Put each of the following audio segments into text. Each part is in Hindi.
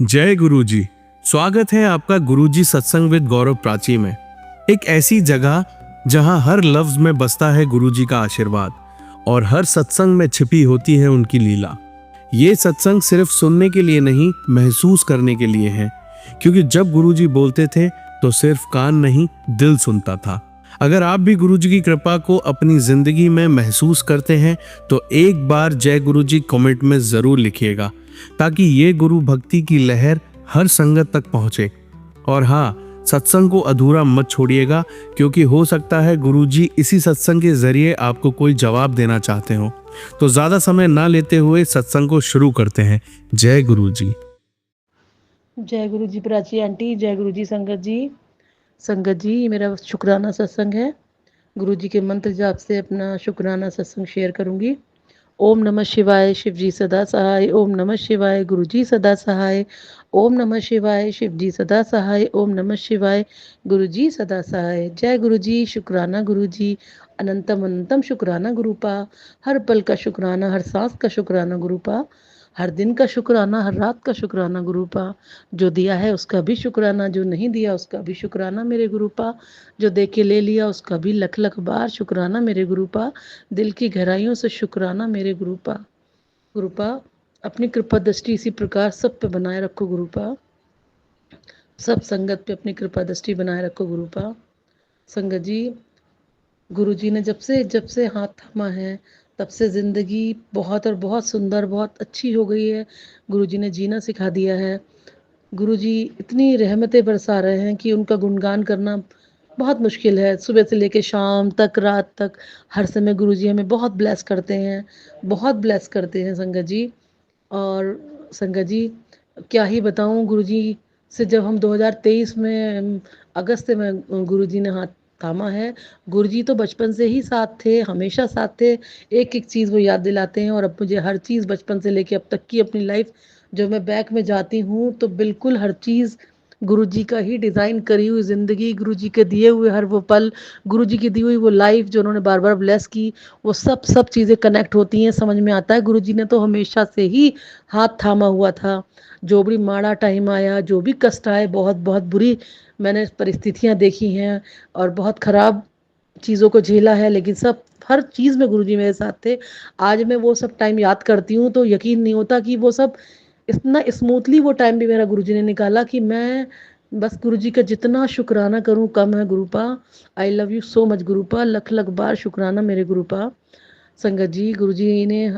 जय गुरुजी। स्वागत है आपका गुरुजी सत्संग विद गौरव प्राची में। एक ऐसी जगह जहां हर लफ्ज में बसता है गुरुजी का आशीर्वाद और हर सत्संग में छिपी होती है उनकी लीला। ये सत्संग सिर्फ सुनने के लिए नहीं, महसूस करने के लिए है, क्योंकि जब गुरुजी बोलते थे तो सिर्फ कान नहीं, दिल सुनता था। अगर आप भी गुरुजी की कृपा को अपनी जिंदगी में महसूस करते हैं तो एक बार जय गुरुजी कमेंट में जरूर लिखिएगा, ताकि ये गुरु भक्ति की लहर हर संगत तक पहुंचे। और हाँ, सत्संग को अधूरा मत छोड़िएगा, क्योंकि हो सकता है गुरुजी इसी सत्संग के जरिए आपको कोई जवाब देना चाहते हो। तो ज्यादा समय ना लेते हुए सत्संग को शुरू करते हैं। जय गुरुजी। जय गुरु जी प्राची आंटी, जय गुरु जी संगत जी। संगत जी, ये मेरा शुक्राना सत्संग है। गुरु जी के मंत्र जाप से अपना शुक्राना सत्संग शेयर करूंगी। ओम नमः शिवाय, शिव जी सदा सहाय। ओम नमः शिवाय, गुरु जी सदा सहाय। ओम नमः शिवाय, शिव जी सदा सहाय। ओम नमः शिवाय, गुरु जी सदा सहाय। जय गुरु जी, शुक्राना गुरु जी। अनंतम अनंतम शुक्राना गुरुपा। हर पल का शुक्राना, हर सांस का शुक्राना गुरुपा। हर दिन का शुक्राना, हर रात का शुक्राना गुरुपा। जो दिया है उसका भी शुक्राना, जो नहीं दिया उसका भी शुक्राना मेरे गुरुपा। जो दे के ले लिया उसका भी लख लख बार शुक्राना मेरे गुरुपा। दिल की गहराइयों से शुक्राना मेरे गुरुपा। गुरुपा, अपनी कृपा दृष्टि इसी प्रकार सब पे बनाए रखो गुरुपा। सब संगत पे अपनी कृपा दृष्टि बनाए रखो गुरुपा। संगत जी, गुरु जी ने जब से हाथ थामा है, तब से ज़िंदगी बहुत और बहुत सुंदर, बहुत अच्छी हो गई है। गुरु जी ने जीना सिखा दिया है। गुरु जी इतनी रहमतें बरसा रहे हैं कि उनका गुणगान करना बहुत मुश्किल है। सुबह से लेकर शाम तक, रात तक, हर समय गुरु जी हमें बहुत ब्लेस करते हैं, बहुत ब्लेस करते हैं संगत जी। और संगत जी, क्या ही बताऊं, गुरुजी से जब हम 2023 में अगस्त में गुरुजी ने हाथ थामा है। गुरुजी तो बचपन से ही साथ थे, हमेशा साथ थे। एक एक चीज़ वो याद दिलाते हैं, और अब मुझे हर चीज़ बचपन से लेके अब तक की अपनी लाइफ जो मैं बैक में जाती हूँ तो बिल्कुल हर चीज़ गुरुजी का ही डिज़ाइन करी हुई ज़िंदगी, गुरुजी के दिए हुए हर वो पल, गुरुजी की दी हुई वो लाइफ जो उन्होंने बार बार ब्लेस की, वो सब सब चीज़ें कनेक्ट होती हैं, समझ में आता है। गुरुजी ने तो हमेशा से ही हाथ थामा हुआ था। जो भी माड़ा टाइम आया, जो भी कष्ट आए, बहुत बहुत बुरी मैंने परिस्थितियां देखी हैं और बहुत ख़राब चीज़ों को झेला है, लेकिन सब हर चीज़ में गुरुजी मेरे साथ थे। आज मैं वो सब टाइम याद करती हूँ तो यकीन नहीं होता कि वो सब इतना स्मूथली वो टाइम भी मेरा गुरुजी ने निकाला कि मैं बस गुरुजी का जितना शुक्राना करूँ कम है गुरुपा। I love you so much गुरुपा, लख लख बार शुक्राना मेरे गुरुपा। संगत जी, गुरुजी ने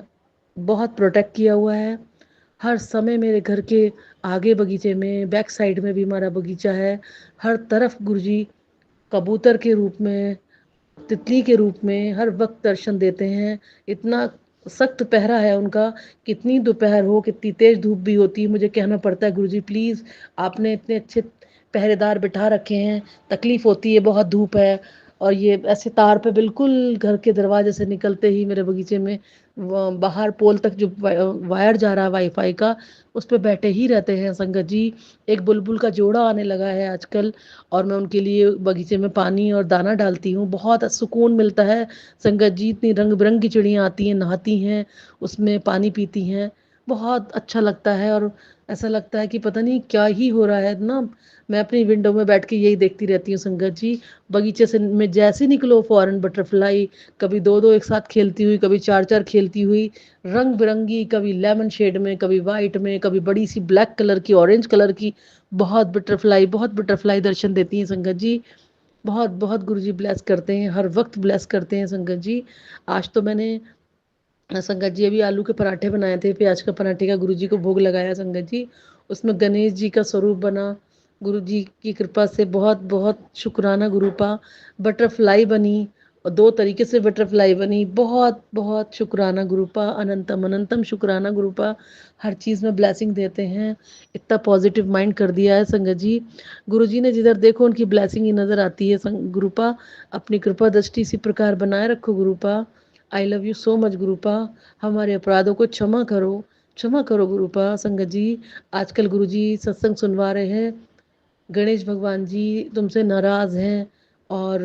बहुत प्रोटेक्ट किया हुआ है। हर समय मेरे घर के आगे बगीचे में, बैक साइड में भी हमारा बगीचा है। हर तरफ गुरुजी कबूतर के रूप में, तितली के रूप में हर वक्त दर्शन देते हैं। इतना सख्त पहरा है उनका, कितनी दोपहर हो, कितनी तेज धूप भी होती है, मुझे कहना पड़ता है गुरुजी प्लीज़, आपने इतने अच्छे पहरेदार बिठा रखे हैं, तकलीफ होती है, बहुत धूप है। और ये ऐसे तार पे बिल्कुल घर के दरवाजे से निकलते ही मेरे बगीचे में बाहर पोल तक जो वायर जा रहा है वाईफाई का, उस पे बैठे ही रहते हैं संगत जी। एक बुलबुल का जोड़ा आने लगा है आजकल, और मैं उनके लिए बगीचे में पानी और दाना डालती हूँ। बहुत सुकून मिलता है संगत जी। इतनी रंग बिरंगी चिड़ियाँ आती हैं, नहाती हैं उसमें, पानी पीती हैं, बहुत अच्छा लगता है। और ऐसा लगता है कि पता नहीं क्या ही हो रहा है ना। मैं अपनी विंडो में बैठ के यही देखती रहती हूँ संगत जी। बगीचे से में जैसे निकलो फॉरेन बटरफ्लाई, कभी दो दो एक साथ खेलती हुई, कभी चार चार खेलती हुई, रंग बिरंगी, कभी लेमन शेड में, कभी वाइट में, कभी बड़ी सी ब्लैक कलर की, ऑरेंज कलर की, बहुत बटरफ्लाई दर्शन देती हैं संगत जी। बहुत बहुत गुरुजी ब्लेस करते हैं, हर वक्त ब्लेस करते हैं संगत जी। आज तो मैंने संगत जी अभी आलू के पराठे बनाए थे, प्याज का पराठे का गुरुजी को भोग लगाया संगत जी। उसमें गणेश जी का स्वरूप बना, गुरुजी की कृपा से, बहुत बहुत शुक्राना गुरुपा। बटरफ्लाई बनी, और दो तरीके से बटरफ्लाई बनी, बहुत बहुत शुक्राना गुरुपा, अनंतम अनंतम शुक्राना गुरुपा। हर चीज़ में ब्लेसिंग देते हैं, इतना पॉजिटिव माइंड कर दिया है संगत जी। गुरुजी ने जिधर देखो उनकी ब्लेसिंग ही नज़र आती है गुरुपा। अपनी कृपा दृष्टि इसी प्रकार बनाए रखो गुरुपा। I love you so much गुरुपा। हमारे अपराधों को क्षमा करो गुरुपा। संगत जी, आजकल गुरुजी सत्संग सुनवा रहे हैं, गणेश भगवान जी तुमसे नाराज़ हैं और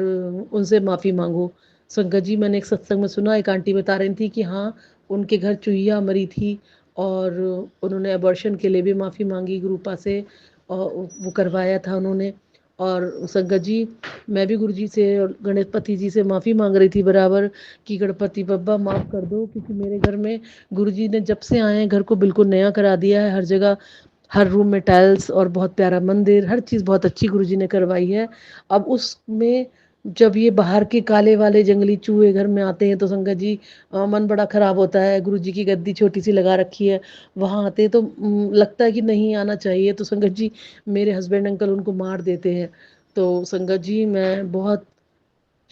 उनसे माफ़ी मांगो। संगत जी, मैंने एक सत्संग में सुना, एक आंटी बता रही थी कि हाँ, उनके घर चूहिया मरी थी और उन्होंने अबॉर्शन के लिए भी माफ़ी मांगी गुरुपा से, और वो करवाया था उन्होंने। और संगत जी, मैं भी गुरु जी से और गणपति जी से माफ़ी मांग रही थी बराबर कि गणपति बप्पा माफ़ कर दो, क्योंकि मेरे घर में गुरु जी ने जब से आए हैं घर को बिल्कुल नया करा दिया है। हर जगह, हर रूम में टाइल्स और बहुत प्यारा मंदिर, हर चीज़ बहुत अच्छी गुरु जी ने करवाई है। अब उसमें जब ये बाहर के काले वाले जंगली चूहे घर में आते हैं तो संगत जी मन बड़ा खराब होता है। गुरु जी की गद्दी छोटी सी लगा रखी है, वहाँ आते हैं तो लगता है कि नहीं आना चाहिए, तो संगत जी मेरे हस्बैंड अंकल उनको मार देते हैं। तो संगत जी मैं बहुत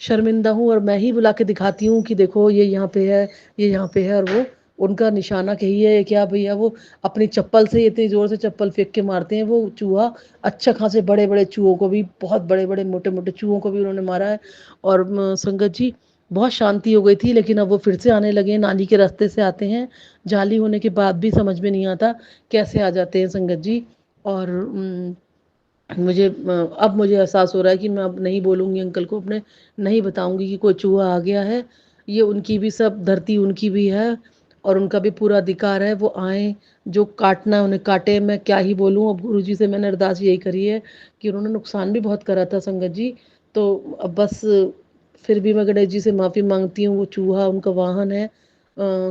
शर्मिंदा हूँ, और मैं ही बुला के दिखाती हूँ कि देखो ये यहाँ पे है, ये यहाँ पे है, और वो उनका निशाना कही है क्या भैया, वो अपनी चप्पल से इतनी जोर से चप्पल फेंक के मारते हैं वो चूहा। अच्छा खासे बड़े बड़े चूहों को भी, बहुत बड़े बड़े मोटे मोटे चूहों को भी उन्होंने मारा है। और संगत जी बहुत शांति हो गई थी, लेकिन अब वो फिर से आने लगे हैं, नाली के रास्ते से आते हैं। जाली होने के बाद भी समझ में नहीं आता कैसे आ जाते हैं संगत जी। और अब मुझे एहसास हो रहा है कि मैं अब नहीं बोलूँगी अंकल को अपने, नहीं बताऊँगी कि कोई चूहा आ गया है। ये उनकी भी, सब धरती उनकी भी है और उनका भी पूरा अधिकार है, वो आएँ, जो काटना है उन्हें काटें। मैं क्या ही बोलूँ, अब गुरुजी से मैंने अरदास यही करी है कि उन्होंने नुकसान भी बहुत करा था संगत जी। तो अब बस फिर भी मैं गणेश जी से माफ़ी माँगती हूँ, वो चूहा उनका वाहन है।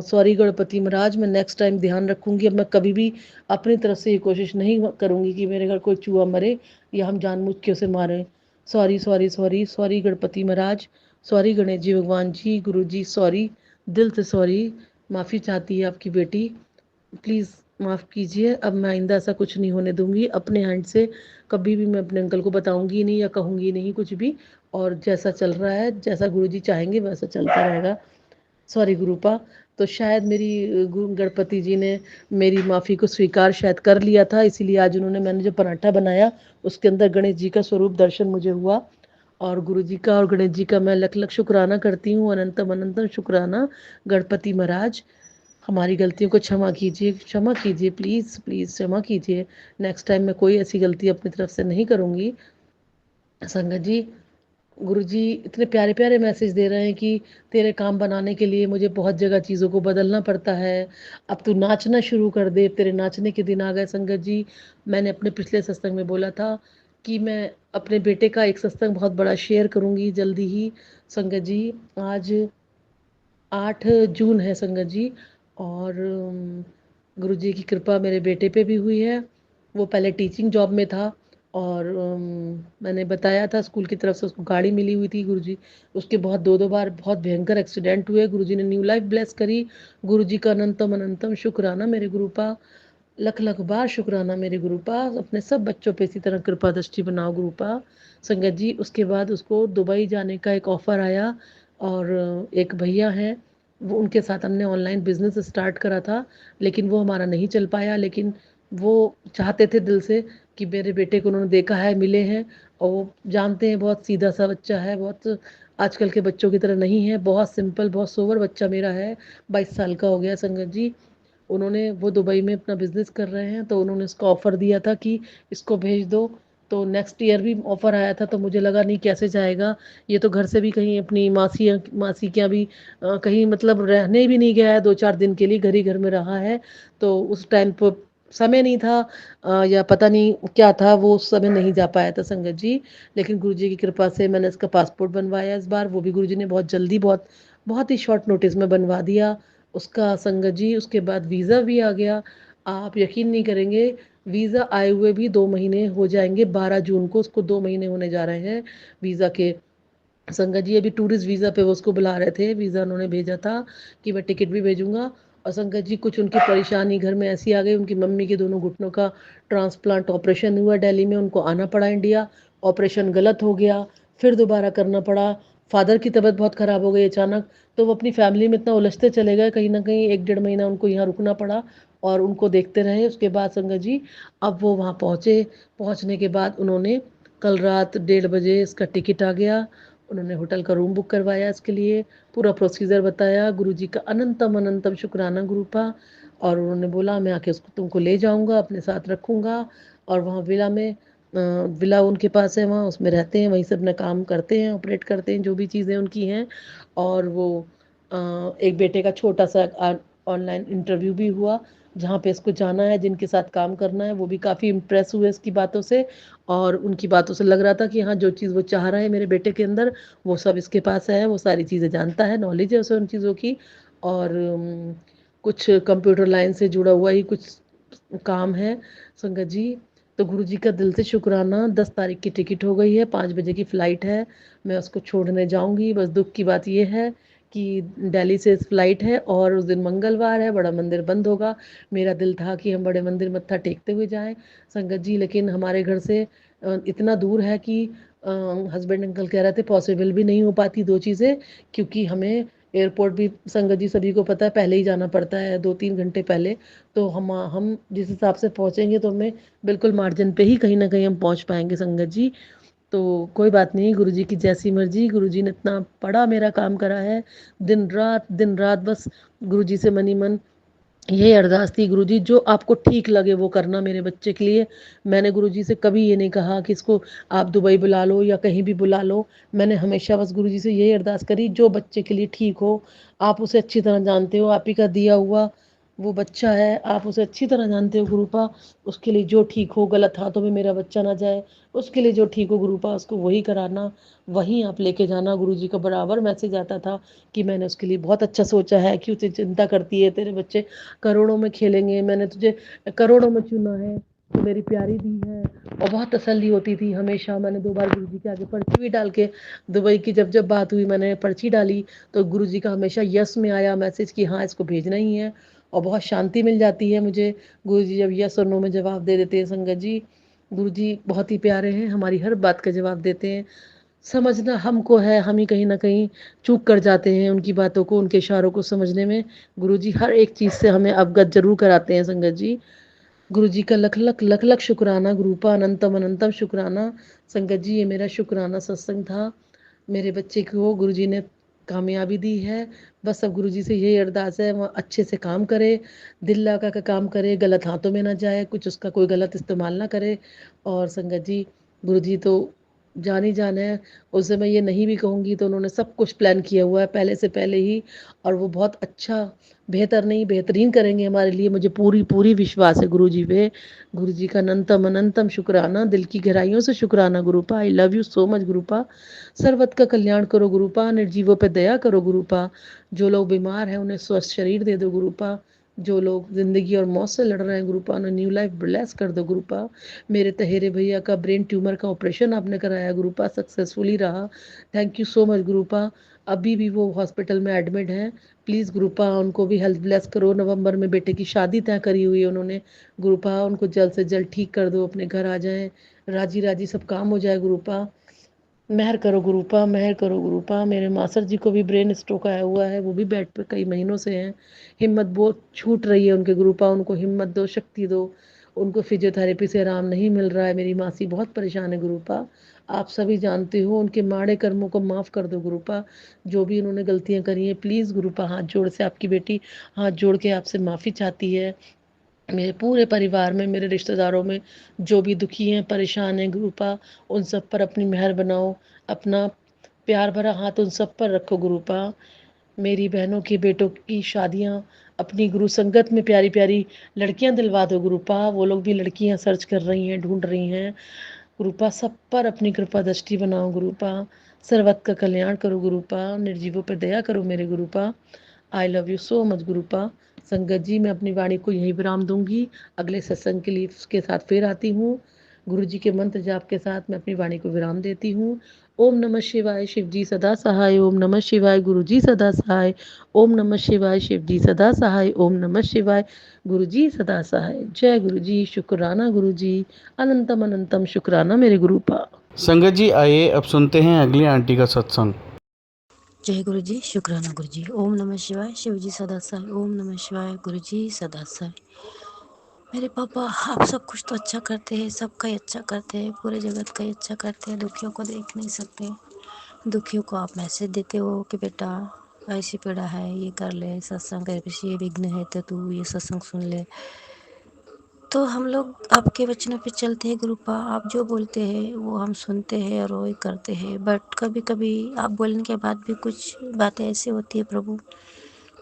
सॉरी गणपति महाराज, मैं नेक्स्ट टाइम ध्यान रखूँगी। अब मैं कभी भी अपनी तरफ से ये कोशिश नहीं करूँगी कि मेरे घर कोई चूहा मरे या हम जानबूझ के उसे मारें। Sorry sorry sorry sorry Ganpati Maharaj, sorry Ganesh ji भगवान जी, गुरु जी सॉरी, दिल से सॉरी। माफ़ी चाहती है आपकी बेटी, प्लीज़ माफ़ कीजिए। अब मैं आइंदा ऐसा कुछ नहीं होने दूंगी अपने हैंड से। कभी भी मैं अपने अंकल को बताऊंगी नहीं या कहूंगी नहीं कुछ भी, और जैसा चल रहा है, जैसा गुरुजी चाहेंगे वैसा चलता रहेगा। सॉरी गुरुपा। तो शायद मेरी गणपति जी ने मेरी माफ़ी को स्वीकार शायद कर लिया था, इसीलिए आज उन्होंने, मैंने जो पराठा बनाया उसके अंदर गणेश जी का स्वरूप दर्शन मुझे हुआ। और गुरु जी का और गणेश जी का मैं लख लख शुक्राना करती हूँ, अनंतम अनंतम शुक्राना। गणपति महाराज, हमारी गलतियों को क्षमा कीजिए, क्षमा कीजिए, प्लीज़ प्लीज़ क्षमा कीजिए। नेक्स्ट टाइम मैं कोई ऐसी गलती अपनी तरफ से नहीं करूँगी। संगत जी, गुरुजी इतने प्यारे प्यारे मैसेज दे रहे हैं कि तेरे काम बनाने के लिए मुझे बहुत जगह चीज़ों को बदलना पड़ता है। अब तू नाचना शुरू कर दे, तेरे नाचने के दिन आ गए संगत जी। मैंने अपने पिछले सत्संग में बोला था कि मैं अपने बेटे का एक सत्संग बहुत बड़ा शेयर करूंगी जल्दी ही संगत जी। आज 8 जून है संगत जी, और गुरु जी की कृपा मेरे बेटे पे भी हुई है। वो पहले टीचिंग जॉब में था, और मैंने बताया था स्कूल की तरफ से उसको गाड़ी मिली हुई थी। गुरुजी, उसके बहुत दो दो बार बहुत भयंकर एक्सीडेंट हुए, गुरुजी ने न्यू लाइफ ब्लेस करी। गुरुजी का अनंतम अनंतम शुक्राना मेरे गुरुपा, लख लख बार शुक्राना मेरे गुरुपा। अपने सब बच्चों पे इसी तरह कृपा दृष्टि बनाओ गुरुपा। संगत जी, उसके बाद उसको दुबई जाने का एक ऑफ़र आया, और एक भैया हैं, वो उनके साथ हमने ऑनलाइन बिजनेस स्टार्ट करा था, लेकिन वो हमारा नहीं चल पाया। लेकिन वो चाहते थे दिल से कि मेरे बेटे को उन्होंने देखा है, मिले हैं, और वो जानते हैं बहुत सीधा सा बच्चा है, बहुत आजकल के बच्चों की तरह नहीं है, बहुत सिंपल, बहुत सोबर बच्चा मेरा है। 22 साल का हो गया संगत जी। उन्होंने, वो दुबई में अपना बिजनेस कर रहे हैं, तो उन्होंने इसको ऑफ़र दिया था कि इसको भेज दो। तो नेक्स्ट ईयर भी ऑफ़र आया था, तो मुझे लगा नहीं कैसे जाएगा ये, तो घर से भी कहीं अपनी मासी के यहाँ भी कहीं मतलब रहने भी नहीं गया है, 2-4 दिन के लिए घर ही घर में रहा है। तो उस टाइम पर समय नहीं था, या पता नहीं क्या था, वो उस समय नहीं जा पाया था संगत जी। लेकिन गुरु जी की कृपा से मैंने इसका पासपोर्ट बनवाया इस बार, वो भी गुरु जी ने बहुत जल्दी, बहुत बहुत ही शॉर्ट नोटिस में बनवा दिया उसका संगत जी। उसके बाद वीज़ा भी आ गया। आप यकीन नहीं करेंगे, वीज़ा आए हुए भी 2 महीने हो जाएंगे। 12 जून को उसको 2 महीने होने जा रहे हैं वीज़ा के। संगत जी अभी टूरिस्ट वीज़ा पे वो उसको बुला रहे थे, वीज़ा उन्होंने भेजा था कि मैं टिकट भी भेजूंगा। और संगत जी कुछ उनकी परेशानी घर में ऐसी आ गई, उनकी मम्मी के दोनों घुटनों का ट्रांसप्लांट ऑपरेशन हुआ दिल्ली में, उनको आना पड़ा इंडिया। ऑपरेशन गलत हो गया, फिर दोबारा करना पड़ा। फादर की तबीयत बहुत ख़राब हो गई अचानक, तो वो अपनी फैमिली में इतना उलझते चले गए, कहीं ना कहीं 1-1.5 महीना उनको यहाँ रुकना पड़ा और उनको देखते रहे। उसके बाद संगत जी अब वो वहाँ पहुँचे, पहुँचने के बाद उन्होंने कल रात 1:30 बजे इसका टिकट आ गया। उन्होंने होटल का रूम बुक करवाया इसके लिए, पूरा प्रोसीजर बताया। गुरुजी का अनंतम अनंतम शुक्राना गुरुपा। और उन्होंने बोला मैं आके उसको तुमको ले जाऊंगा, अपने साथ रखूंगा। और वहाँ विला में, विला उनके पास है, वहाँ उसमें रहते हैं, वहीं से अपना काम करते हैं, ऑपरेट करते हैं, जो भी चीज़ें उनकी हैं। और वो एक बेटे का छोटा सा ऑनलाइन इंटरव्यू भी हुआ, जहाँ पे इसको जाना है, जिनके साथ काम करना है, वो भी काफ़ी इम्प्रेस हुए इसकी बातों से। और उनकी बातों से लग रहा था कि हाँ, जो चीज़ वो चाह रहा है मेरे बेटे के अंदर, वो सब इसके पास है, वो सारी चीज़ें जानता है, नॉलेज है उसे उन चीज़ों की। और कुछ कंप्यूटर लाइन से जुड़ा हुआ ही कुछ काम है संगत जी। तो गुरु जी का दिल से शुक्राना। 10 तारीख की टिकट हो गई है, 5 बजे की फ़्लाइट है, मैं उसको छोड़ने जाऊंगी। बस दुख की बात यह है कि दिल्ली से फ़्लाइट है और उस दिन मंगलवार है, बड़ा मंदिर बंद होगा। मेरा दिल था कि हम बड़े मंदिर मत्था टेकते हुए जाएं संगत जी, लेकिन हमारे घर से इतना दूर है कि हस्बैंड अंकल कह रहे थे पॉसिबल भी नहीं हो पाती दो चीज़ें, क्योंकि हमें एयरपोर्ट भी संगत जी सभी को पता है पहले ही जाना पड़ता है, 2-3 घंटे पहले। तो हम जिस हिसाब से पहुँचेंगे तो हमें बिल्कुल मार्जिन पे ही कहीं ना कहीं हम पहुँच पाएंगे संगत जी। तो कोई बात नहीं, गुरु जी की जैसी मर्जी। गुरु जी ने इतना बड़ा मेरा काम करा है, दिन रात बस गुरु जी से मनी मन ये अरदास थी, गुरुजी जो आपको ठीक लगे वो करना मेरे बच्चे के लिए। मैंने गुरुजी से कभी ये नहीं कहा कि इसको आप दुबई बुला लो या कहीं भी बुला लो। मैंने हमेशा बस गुरुजी से यही अरदास करी, जो बच्चे के लिए ठीक हो। आप उसे अच्छी तरह जानते हो, आप ही का दिया हुआ वो बच्चा है, आप उसे अच्छी तरह जानते हो गुरुपा। उसके लिए जो ठीक हो, गलत हाथों में मेरा बच्चा ना जाए, उसके लिए जो ठीक हो गुरुपा उसको वही कराना, वहीं आप लेके जाना। गुरुजी का बराबर मैसेज आता था कि मैंने उसके लिए बहुत अच्छा सोचा है, क्यों तुझे चिंता करती है, तेरे बच्चे करोड़ों में खेलेंगे, मैंने तुझे करोड़ों में चुना है, तो मेरी प्यारी दी है। और बहुत तसल्ली होती थी हमेशा। मैंने 2 बार गुरुजी के आगे पर्ची भी डाल के, दुबई की जब जब बात हुई मैंने पर्ची डाली, तो गुरुजी का हमेशा यस में आया मैसेज कि हाँ इसको भेजना ही है। और बहुत शांति मिल जाती है मुझे गुरुजी जब यस और नो में जवाब दे देते हैं संगत जी। गुरुजी बहुत ही प्यारे हैं, हमारी हर बात का जवाब देते हैं। समझना हमको है, हम ही कहीं ना कहीं चूक कर जाते हैं उनकी बातों को, उनके इशारों को समझने में। गुरुजी हर एक चीज़ से हमें अवगत जरूर कराते हैं संगत जी। गुरुजी का लख लख लख लख शुक्राना गुरुपा, अनंतम अनंतम शुक्राना। संगत जी ये मेरा शुक्राना सत्संग था। मेरे बच्चे को गुरुजी ने कामयाबी दी है। बस अब गुरुजी से यही अरदास है वो अच्छे से काम करे, दिल लगा का काम करे, गलत हाथों में ना जाए, कुछ उसका कोई गलत इस्तेमाल ना करे। और संगत जी गुरुजी तो जान ही जान है, उससे मैं ये नहीं भी कहूँगी तो उन्होंने सब कुछ प्लान किया हुआ है पहले से पहले ही। और वो बहुत अच्छा, बेहतर नहीं बेहतरीन करेंगे हमारे लिए, मुझे पूरी पूरी विश्वास है गुरुजी पे। गुरुजी का अनंतम अनंतम शुक्राना, दिल की गहराइयों से शुक्राना गुरुपा। I love you so much गुरुपा। सर्वत का कल्याण करो गुरुपा, निर्जीवों पे दया करो गुरुपा। जो लोग बीमार हैं उन्हें स्वस्थ शरीर दे दो गुरुपा। जो लोग जिंदगी और मौत से लड़ रहे हैं गुरुपा उन्हें न्यू लाइफ ब्लेस कर दो गुरुपा। मेरे तहेरे भैया का ब्रेन ट्यूमर का ऑपरेशन आपने कराया गुरुपा, सक्सेसफुली रहा। Thank you so much गुरुपा। अभी भी वो हॉस्पिटल में एडमिट हैं। प्लीज़ गुरुपा उनको भी हेल्थ ब्लेस करो। नवंबर में बेटे की शादी तय करी हुई है उन्होंने। गुरुपा उनको जल्द से जल्द ठीक कर दो, अपने घर आ जाएं, राजी राजी सब काम हो जाए गुरुपा। मेहर करो गुरुपा, मेहर करो गुरुपा। मेरे मासर जी को भी ब्रेन स्ट्रोक आया हुआ है, वो भी बेड पे कई महीनों से हैं। हिम्मत बहुत छूट रही है उनके गुरुपा, उनको हिम्मत दो, शक्ति दो। उनको फिजियोथेरेपी से आराम नहीं मिल रहा है। मेरी मासी बहुत परेशान है गुरुपा। आप सभी जानते हो, उनके माड़े कर्मों को माफ़ कर दो गुरुपा। जो भी उन्होंने गलतियां करी हैं प्लीज़ गुरुपा, हाथ जोड़ से आपकी बेटी हाथ जोड़ के आपसे माफ़ी चाहती है। मेरे पूरे परिवार में, मेरे रिश्तेदारों में जो भी दुखी हैं, परेशान हैं गुरुपा, उन सब पर अपनी मेहर बनाओ, अपना प्यार भरा हाथ उन सब पर रखो गुरुपा। मेरी बहनों की बेटों की शादियां अपनी गुरु संगत में प्यारी प्यारी लड़कियां दिलवा दो गुरुपा। वो लोग भी लड़कियां सर्च कर रही हैं, ढूंढ रही हैं गुरुपा। सब पर अपनी कृपा दृष्टि बनाओ गुरुपा। सर्वत का कल्याण करो गुरुपा, निर्जीवों पर दया करो मेरे गुरुपा। I love you so much गुरुपा। संगत जी मैं अपनी वाणी को यहीं विराम दूंगी, अगले सत्संग के लिए उसके साथ फिर आती हूँ। गुरु जी के मंत्र जाप के साथ मैं अपनी वाणी को विराम देती हूँ। ओम नमः शिवाय, शिव जी सदा सहाय। ओम नमः शिवाय, गुरु जी सदा सहाय। ओम नमः शिवाय, शिव जी सदा सहाय। ओम नमः शिवाय, गुरु जी सदा सहाय। जय गुरु जी, शुक्राना गुरु जी, अनंतम अनंतम शुक्राना मेरे गुरुपा। संगत जी आइए अब सुनते हैं अगली आंटी का सत्संग। जय गुरु जी, शुक्राना गुरु जी। ओम नमः शिवाय, शिव जी सदा सहाय। ओम नमः शिवाय, गुरु जी सदा सहाय। मेरे पापा आप सब कुछ तो अच्छा करते हैं, सबका ही अच्छा करते हैं, पूरे जगत का ही अच्छा करते हैं, दुखियों को देख नहीं सकते। दुखियों को आप मैसेज देते हो कि बेटा ऐसी पीड़ा है, ये कर ले, सत्संग कर, पीछे ये विघ्न है तो तू ये सत्संग सुन ले। तो हम लोग आपके वचनों पे चलते हैं गुरुपा, आप जो बोलते हैं वो हम सुनते हैं और वही करते हैं। बट कभी कभी आप बोलने के बाद भी कुछ बातें ऐसी होती है प्रभु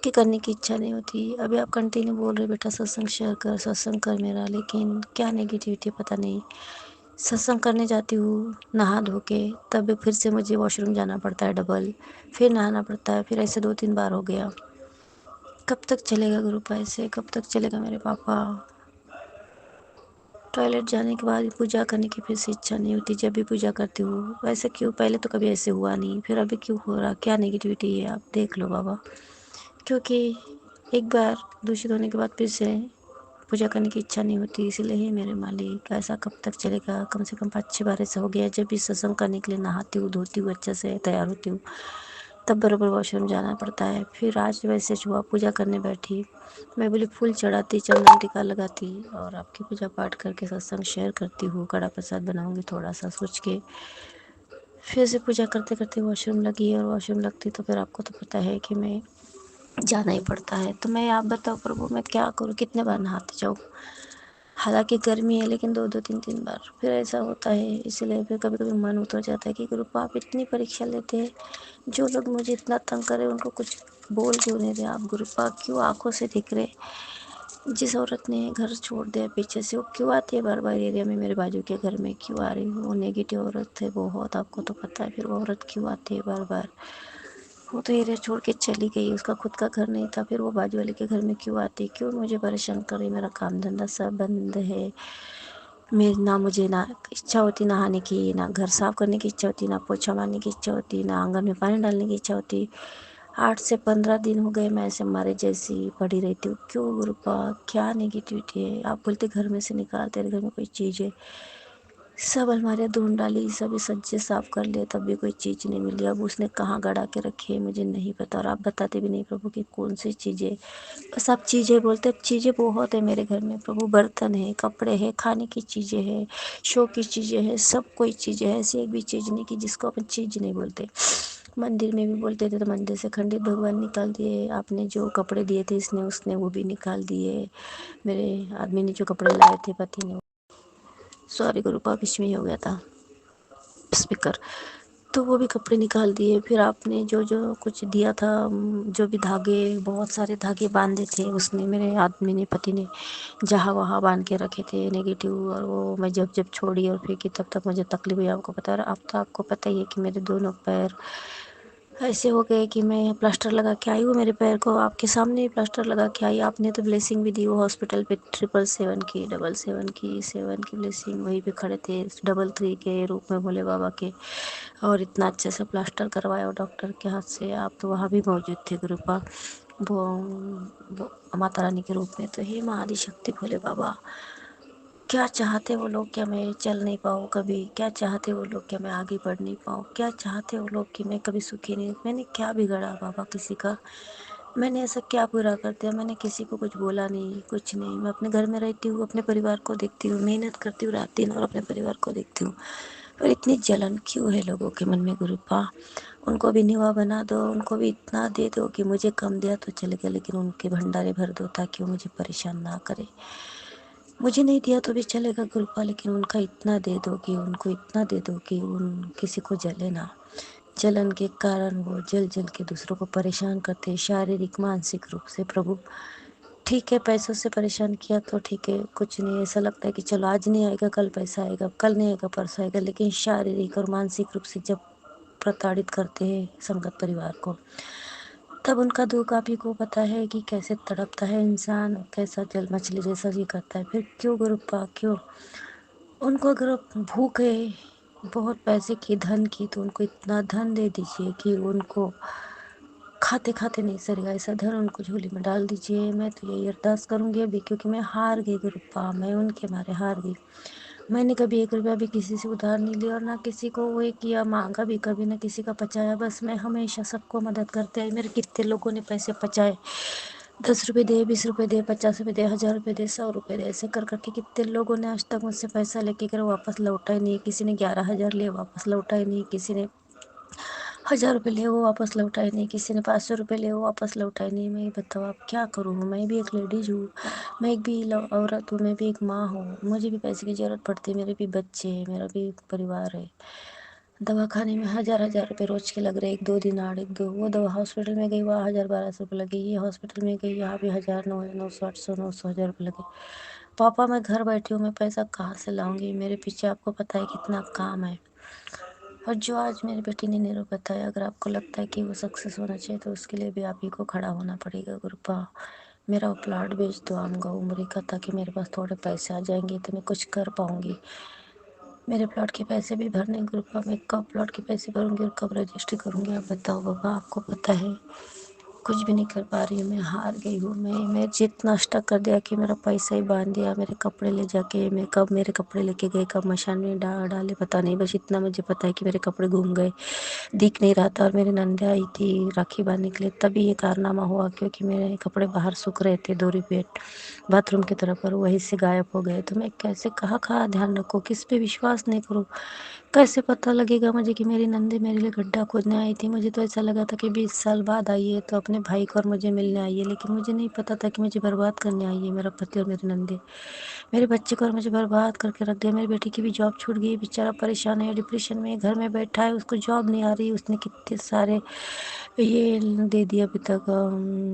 कि करने की इच्छा नहीं होती। अभी आप कंटिन्यू बोल रहे बेटा सत्संग शेयर कर, सत्संग कर मेरा, लेकिन क्या नेगेटिविटी पता नहीं। सत्संग करने जाती हूँ नहा धो के, तब भी फिर से मुझे वॉशरूम जाना पड़ता है डबल, फिर नहाना पड़ता है, फिर ऐसे 2-3 बार हो गया। कब तक चलेगा ग्रुप ऐसे, कब तक चलेगा मेरे पापा। टॉयलेट जाने के बाद पूजा करने की फिर से इच्छा नहीं होती जब भी पूजा करती हूँ। वैसे क्यों, पहले तो कभी ऐसे हुआ नहीं, फिर अभी क्यों हो रहा, क्या नेगेटिविटी है आप देख लो बाबा। क्योंकि एक बार दूषित होने के बाद फिर से पूजा करने की इच्छा नहीं होती, इसीलिए ही मेरे मालिक ऐसा कब तक चलेगा। कम से कम 5-6 बार ऐसा हो गया, जब भी सत्संग करने के लिए नहाती हूँ, धोती हूँ, अच्छे से तैयार होती हूँ, तब बराबर वॉशरूम जाना पड़ता है। फिर आज वैसे हुआ, पूजा करने बैठी, मैं बोली फूल चढ़ाती, चंदन टीका लगाती और आपकी पूजा पाठ करके सत्संग शेयर करती हूँ, कड़ा प्रसाद बनाऊँगी थोड़ा सा सोच के। फिर से पूजा करते करते वॉशरूम लगी, और वॉशरूम लगती तो फिर आपको तो पता है कि मैं जाना ही पड़ता है। तो मैं, आप बताओ प्रभु मैं क्या करूँ, कितने बार नहाते जाऊँ। हालांकि गर्मी है लेकिन 2-2 3-3 बार फिर ऐसा होता है। इसलिए फिर कभी कभी मन उतर जाता है कि गुरु आप इतनी परीक्षा लेते हैं, जो लोग मुझे इतना तंग करे उनको कुछ बोल क्यों नहीं रहे आप गुरु क्यों आंखों से दिख रहे। जिस औरत ने घर छोड़ दिया पीछे से, वो क्यों आती है बार बार एरिया में, मेरे बाजू के घर में क्यों आ रही है। वो नेगेटिव औरत है बहुत, आपको तो पता है। फिर वो औरत क्यों आती है बार बार, वो तो एरिया छोड़ के चली गई, उसका खुद का घर नहीं था, फिर वो बाजू वाले के घर में क्यों आती, क्यों मुझे परेशान कर रही। मेरा काम धंधा सब बंद है, मेरी ना, मुझे ना इच्छा होती नहाने की, ना घर साफ करने की इच्छा होती, ना पोछा मारने की इच्छा होती, ना आंगन में पानी डालने की इच्छा होती। 8 से 15 दिन हो गए मैं ऐसे मारे जैसी पड़ी रहती हूँ। क्यों गुरुपा, क्या नेगेटिविटी है। आप बोलते घर में से निकाल, तेरे घर में कोई चीज़ है। सब अलमारियाँ ढूंढ डाली, सभी सज्जे साफ कर लिए, तब भी कोई चीज़ नहीं मिली। अब उसने कहाँ गड़ा के रखी है मुझे नहीं पता, और आप बताते भी नहीं प्रभु कि कौन सी चीज़ें। बस आप चीज़ें बोलते, चीज़ें बहुत है मेरे घर में प्रभु, बर्तन है, कपड़े हैं, खाने की चीज़ें हैं, शो की चीज़ें हैं, सब कोई चीज़ें हैं। ऐसी एक भी चीज़ नहीं कि जिसको अपन चीज़ नहीं बोलते। मंदिर में भी बोलते थे तो मंदिर से खंडित भगवान निकाल दिए आपने, जो कपड़े दिए थे इसने उसने वो भी निकाल दिए। मेरे आदमी ने जो कपड़े लाए थे पति ने, सॉरी गुरु पाप इसमें हो गया था स्पीकर, तो वो भी कपड़े निकाल दिए। फिर आपने जो जो कुछ दिया था, जो भी धागे, बहुत सारे धागे बांधे थे उसने, मेरे आदमी ने, पति ने, जहाँ वहाँ बांध के रखे थे नेगेटिव। और वो मैं जब जब छोड़ी और फेंकी तब तक मुझे तकलीफ हुई, आपको पता है। अब तो आपको पता ही है कि मेरे दोनों पैर ऐसे हो गए कि मैं प्लास्टर लगा के आई हूँ मेरे पैर को, आपके सामने ही प्लास्टर लगा के आई। आपने तो ब्लेसिंग भी दी वो हॉस्पिटल पे, 777 की, 777 की, 7 की ब्लेसिंग, वहीं पे खड़े थे 33 के रूप में भोले बाबा के, और इतना अच्छे से प्लास्टर करवाया डॉक्टर के हाथ से। आप तो वहाँ भी मौजूद थे गुरुपा, वो माता रानी के रूप में। तो हे माँ आदि शक्ति भोले बाबा, क्या चाहते वो लोग, क्या मैं चल नहीं पाऊँ कभी, क्या चाहते वो लोग, क्या मैं आगे बढ़ नहीं पाऊँ, क्या चाहते वो लोग कि मैं कभी सुखी नहीं। मैंने क्या बिगाड़ा बाबा किसी का, मैंने ऐसा क्या बुरा कर दिया। मैंने किसी को कुछ बोला नहीं, कुछ नहीं। मैं अपने घर में रहती हूँ, अपने परिवार को देखती हूँ, मेहनत करती हूँ रात दिन और अपने परिवार को देखती हूँ। पर इतनी जलन क्यों है लोगों के मन में गुरुपा। उनको भी निवा बना दो, उनको भी इतना दे दो कि मुझे कम दिया तो चलेगा, लेकिन उनके भंडारे भर दो ताकि वो मुझे परेशान ना करे। मुझे नहीं दिया तो भी चलेगा कृपा, लेकिन उनका इतना दे दो कि उनको इतना दे दो कि उन किसी को जले ना। जलन के कारण वो जल जल के दूसरों को परेशान करते हैं, शारीरिक मानसिक रूप से प्रभु। ठीक है, पैसों से परेशान किया तो ठीक है, कुछ नहीं, ऐसा लगता है कि चलो आज नहीं आएगा कल पैसा आएगा, कल नहीं आएगा परसों आएगा, लेकिन शारीरिक और मानसिक रूप से जब प्रताड़ित करते हैं संगत परिवार को, तब उनका दुख आप ही को पता है कि कैसे तड़पता है इंसान, कैसा जल मछली जैसा जी करता है। फिर क्यों गुरुपा क्यों। उनको अगर भूख है बहुत पैसे की, धन की, तो उनको इतना धन दे दीजिए कि उनको खाते खाते नहीं सरेगा, ऐसा धन उनको झोली में डाल दीजिए। मैं तो यही अरदास करूँगी अभी, क्योंकि मैं हार गई गुरुपा, मैं उनके मारे हार गई। मैंने कभी 1 रुपया भी किसी से उधार नहीं लिया, और ना किसी को वो किया मांगा भी, कभी ना किसी का पचाया। बस मैं हमेशा सबको मदद करते आई। मेरे कितने लोगों ने पैसे पचाए, 10 रुपये दे, 20 रुपये दे, 50 रुपये दे, 1000 रुपये दे, 100 रुपये दे, ऐसे कर करके कितने लोगों ने आज तक मुझसे पैसा लेके कर वापस लौटा ही नहीं। किसी ने 11,000 लिए वापस लौटा ही नहीं, किसी ने 1000 रुपये लिए वो वापस लौटा ही नहीं, किसी ने 500 रुपये लिए वो वापस लौटा ही नहीं। मैं बताओ अब क्या करूँ, मैं भी एक लेडीज हूँ, मैं एक भी औरत हूँ, मैं भी एक माँ हूँ, मुझे भी पैसे की ज़रूरत पड़ती है, मेरे भी बच्चे हैं, मेरा भी परिवार है। दवा खाने में हज़ार हज़ार रुपये रोज के लग रहे, 1-2 दिन आड़, एक दो वो दवा हॉस्पिटल में गई, वहाँ 1000-1200 रुपये लगे, ये हॉस्पिटल में गई, यहाँ भी 1000, 900, 800, 1000 रुपये लगे। पापा मैं घर बैठी हूँ, मैं पैसा कहाँ से लाऊंगी, मेरे पीछे आपको पता है कितना काम है। और जो आज मेरी बेटी ने नीरव बताया, अगर आपको लगता है कि वो सक्सेस होना चाहिए तो उसके लिए भी आप ही को खड़ा होना पड़ेगा। गुरुपा मेरा वो प्लाट बेच दो आऊँगा उम्र का, ताकि मेरे पास थोड़े पैसे आ जाएंगे तो मैं कुछ कर पाऊँगी। मेरे प्लॉट के पैसे भी भरने गुरुपा, मैं कब प्लॉट के पैसे भरूंगी और कब रजिस्ट्री करूंगी, आप बताओ बाबा। आपको पता है कुछ भी नहीं कर पा रही हूँ, मैं हार गई हूँ। मैं जितना स्टक कर दिया कि मेरा पैसा ही बांध दिया, मेरे कपड़े ले जाके, मैं कब मेरे कपड़े लेके गए, कब मशान में डाले पता नहीं। बस इतना मुझे पता है कि मेरे कपड़े घूम गए, दिख नहीं रहा था। और मेरी नंदे आई थी राखी बांधने के लिए, तभी ये कारनामा हुआ, क्योंकि मेरे कपड़े बाहर सूख रहे थे दोरी पेट बाथरूम की तरफ, और वहीं से गायब हो गए। तो मैं कैसे, कहाँ कहाँ ध्यान रखूँ, किस पे विश्वास नहीं करूँ, कैसे पता लगेगा मुझे कि मेरी नंदे मेरे लिए गड्ढा खोदने आई थी। मुझे तो ऐसा लगा था कि 20 साल बाद आई है तो अपने भाई को और मुझे मिलने आई है, लेकिन मुझे नहीं पता था कि मुझे बर्बाद करने आई है, मेरा पति और मेरे नंदे, मेरे बच्चे को और मुझे बर्बाद करके रख दिया। मेरी बेटी की भी जॉब छूट गई, बेचारा परेशान है, डिप्रेशन में घर में बैठा है, उसको जॉब नहीं आ रही। उसने कितने सारे ये दे दिया अभी तक,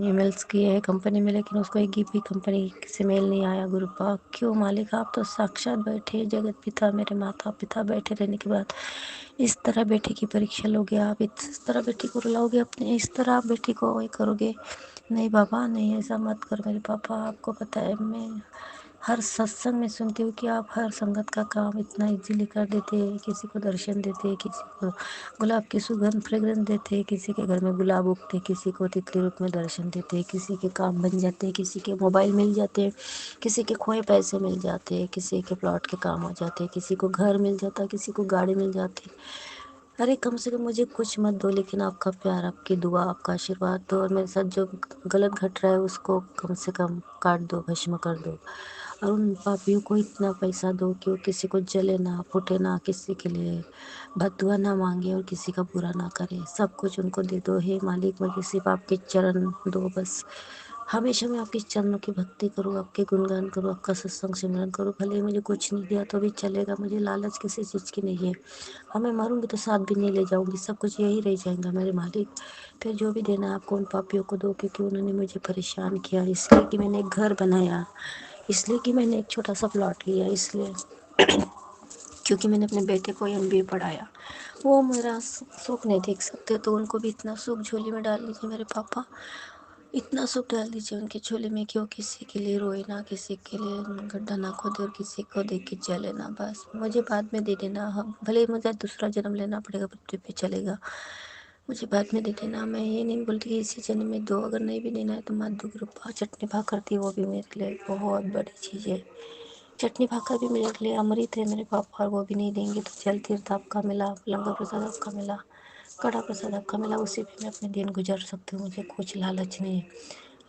ईमेल्स किए हैं कंपनी में, लेकिन उसको एक भी कंपनी से मेल नहीं आया। गुरुपा क्यों मालिक, आप तो साक्षात बैठे जगत पिता, मेरे माता पिता बैठे रहने के बाद इस तरह बेटी की परीक्षा लोगे, आप इस तरह बेटी को रुलाओगे, अपने इस तरह आप बेटी को वही करोगे। नहीं बाबा नहीं, ऐसा मत कर मेरे पापा। आपको पता है मैं हर सत्संग में सुनती हूँ कि आप हर संगत का काम इतना इजीली कर देते हैं, किसी को दर्शन देते, किसी को गुलाब की सुगंध फ्रेग्रेंस देते, किसी के घर में गुलाब उगते, किसी को तितली रूप में दर्शन देते, किसी के काम बन जाते, किसी के मोबाइल मिल जाते, किसी के खोए पैसे मिल जाते, किसी के प्लॉट के काम हो जाते, किसी को घर मिल जाता, किसी को गाड़ी मिल जाती। अरे कम से कम मुझे कुछ मत दो, लेकिन आपका प्यार, आपकी दुआ, आपका आशीर्वाद दो, और मेरे साथ जो गलत घट रहा है उसको कम से कम काट दो, भस्म कर दो। और उन पापियों को इतना पैसा दो कि वो किसी को जले ना, फूटे ना, किसी के लिए बदुआ ना मांगे और किसी का बुरा ना करे। सब कुछ उनको दे दो। हे मालिक, मुझे सिर्फ आपके चरण दो बस। हमेशा मैं आपके चरणों की भक्ति करूँ, आपके गुणगान करूँ, आपका सत्संग सिमरन करूँ। भले ही मुझे कुछ नहीं दिया तो भी चलेगा, मुझे लालच किसी चीज़ की नहीं है। और मैं मरूंगी तो साथ भी नहीं ले जाऊंगी, सब कुछ यही रह जाएगा मेरे मालिक। फिर जो भी देना है आपको उन पापियों को दो, क्योंकि उन्होंने मुझे परेशान किया, इसलिए कि मैंने एक घर बनाया, इसलिए कि मैंने एक छोटा सा प्लॉट लिया, इसलिए क्योंकि मैंने अपने बेटे को एमबीए पढ़ाया। वो मेरा सुख नहीं देख सकते तो उनको भी इतना सुख झोली में डाल दीजिए मेरे पापा, इतना सुख डाल दीजिए उनकी झोली में कि वो किसी के लिए रोए ना, किसी के लिए गड्ढा ना खोदे और किसी को देख के जले ना। बस मुझे बाद में दे देना, हम भले ही मुझे दूसरा जन्म लेना पड़ेगा, पृथ्वी पे चलेगा, मुझे बाद में दे देना। मैं ये नहीं बोलती कि इसी जन्म में दो, अगर नहीं भी देना है तो मत दो। कृपा चटनी भाकर थी, वो भी मेरे लिए बहुत बड़ी चीज़ है। चटनी भाकर भी मेरे लिए अमृत है मेरे पापा, और वो भी नहीं देंगे तो जल तीर्थ आपका मिला, लंगर प्रसाद आपका मिला, कड़ा प्रसाद आपका मिला, उसी पे मैं अपने दिन गुजार सकती हूँ। मुझे कुछ लालच नहीं है।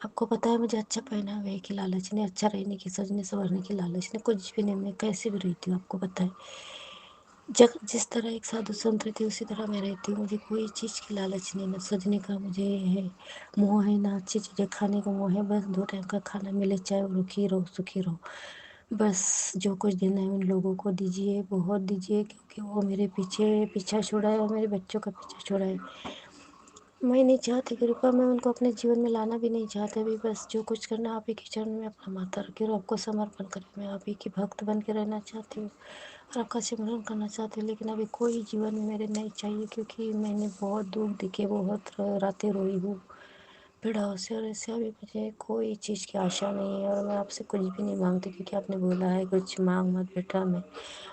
आपको पता है मुझे अच्छा पहनावे की लालच नहीं, अच्छा रहने की, सजने संवरने की लालच नहीं, कुछ भी नहीं। मैं कैसे भी रहती हूँ आपको पता है, जग जिस तरह एक साधु संत रहती है उसी तरह मैं रहती हूँ। मुझे कोई चीज़ की लालच नहीं, ना सजने का मुझे है मोह है, ना अच्छी चीज़ें खाने का मोह है। बस 2 टाइम का खाना मिले, चाहे वो रुखी रहो सुखी रहो। बस जो कुछ देना है उन लोगों को दीजिए, बहुत दीजिए, क्योंकि वो मेरे पीछे पीछा छोड़ा है और मेरे बच्चों का पीछा छोड़ा है। मैं नहीं चाहती कृपा, मैं उनको अपने जीवन में लाना भी नहीं चाहती अभी। बस जो कुछ करना आप ही के चरण में अपना माथा रखे और आपको समर्पण करें। मैं आप ही की भक्त बन के रहना चाहती हूँ और आपका सिमरन करना चाहती हूँ, लेकिन अभी कोई जीवन में मेरे नहीं चाहिए, क्योंकि मैंने बहुत दुख दिखे, बहुत रातें रोई हूँ पीड़ाओं से, और ऐसे अभी मुझे कोई चीज़ की आशा नहीं है। और मैं आपसे कुछ भी नहीं मांगती, क्योंकि आपने बोला है कुछ मांग मत बेटा। मैं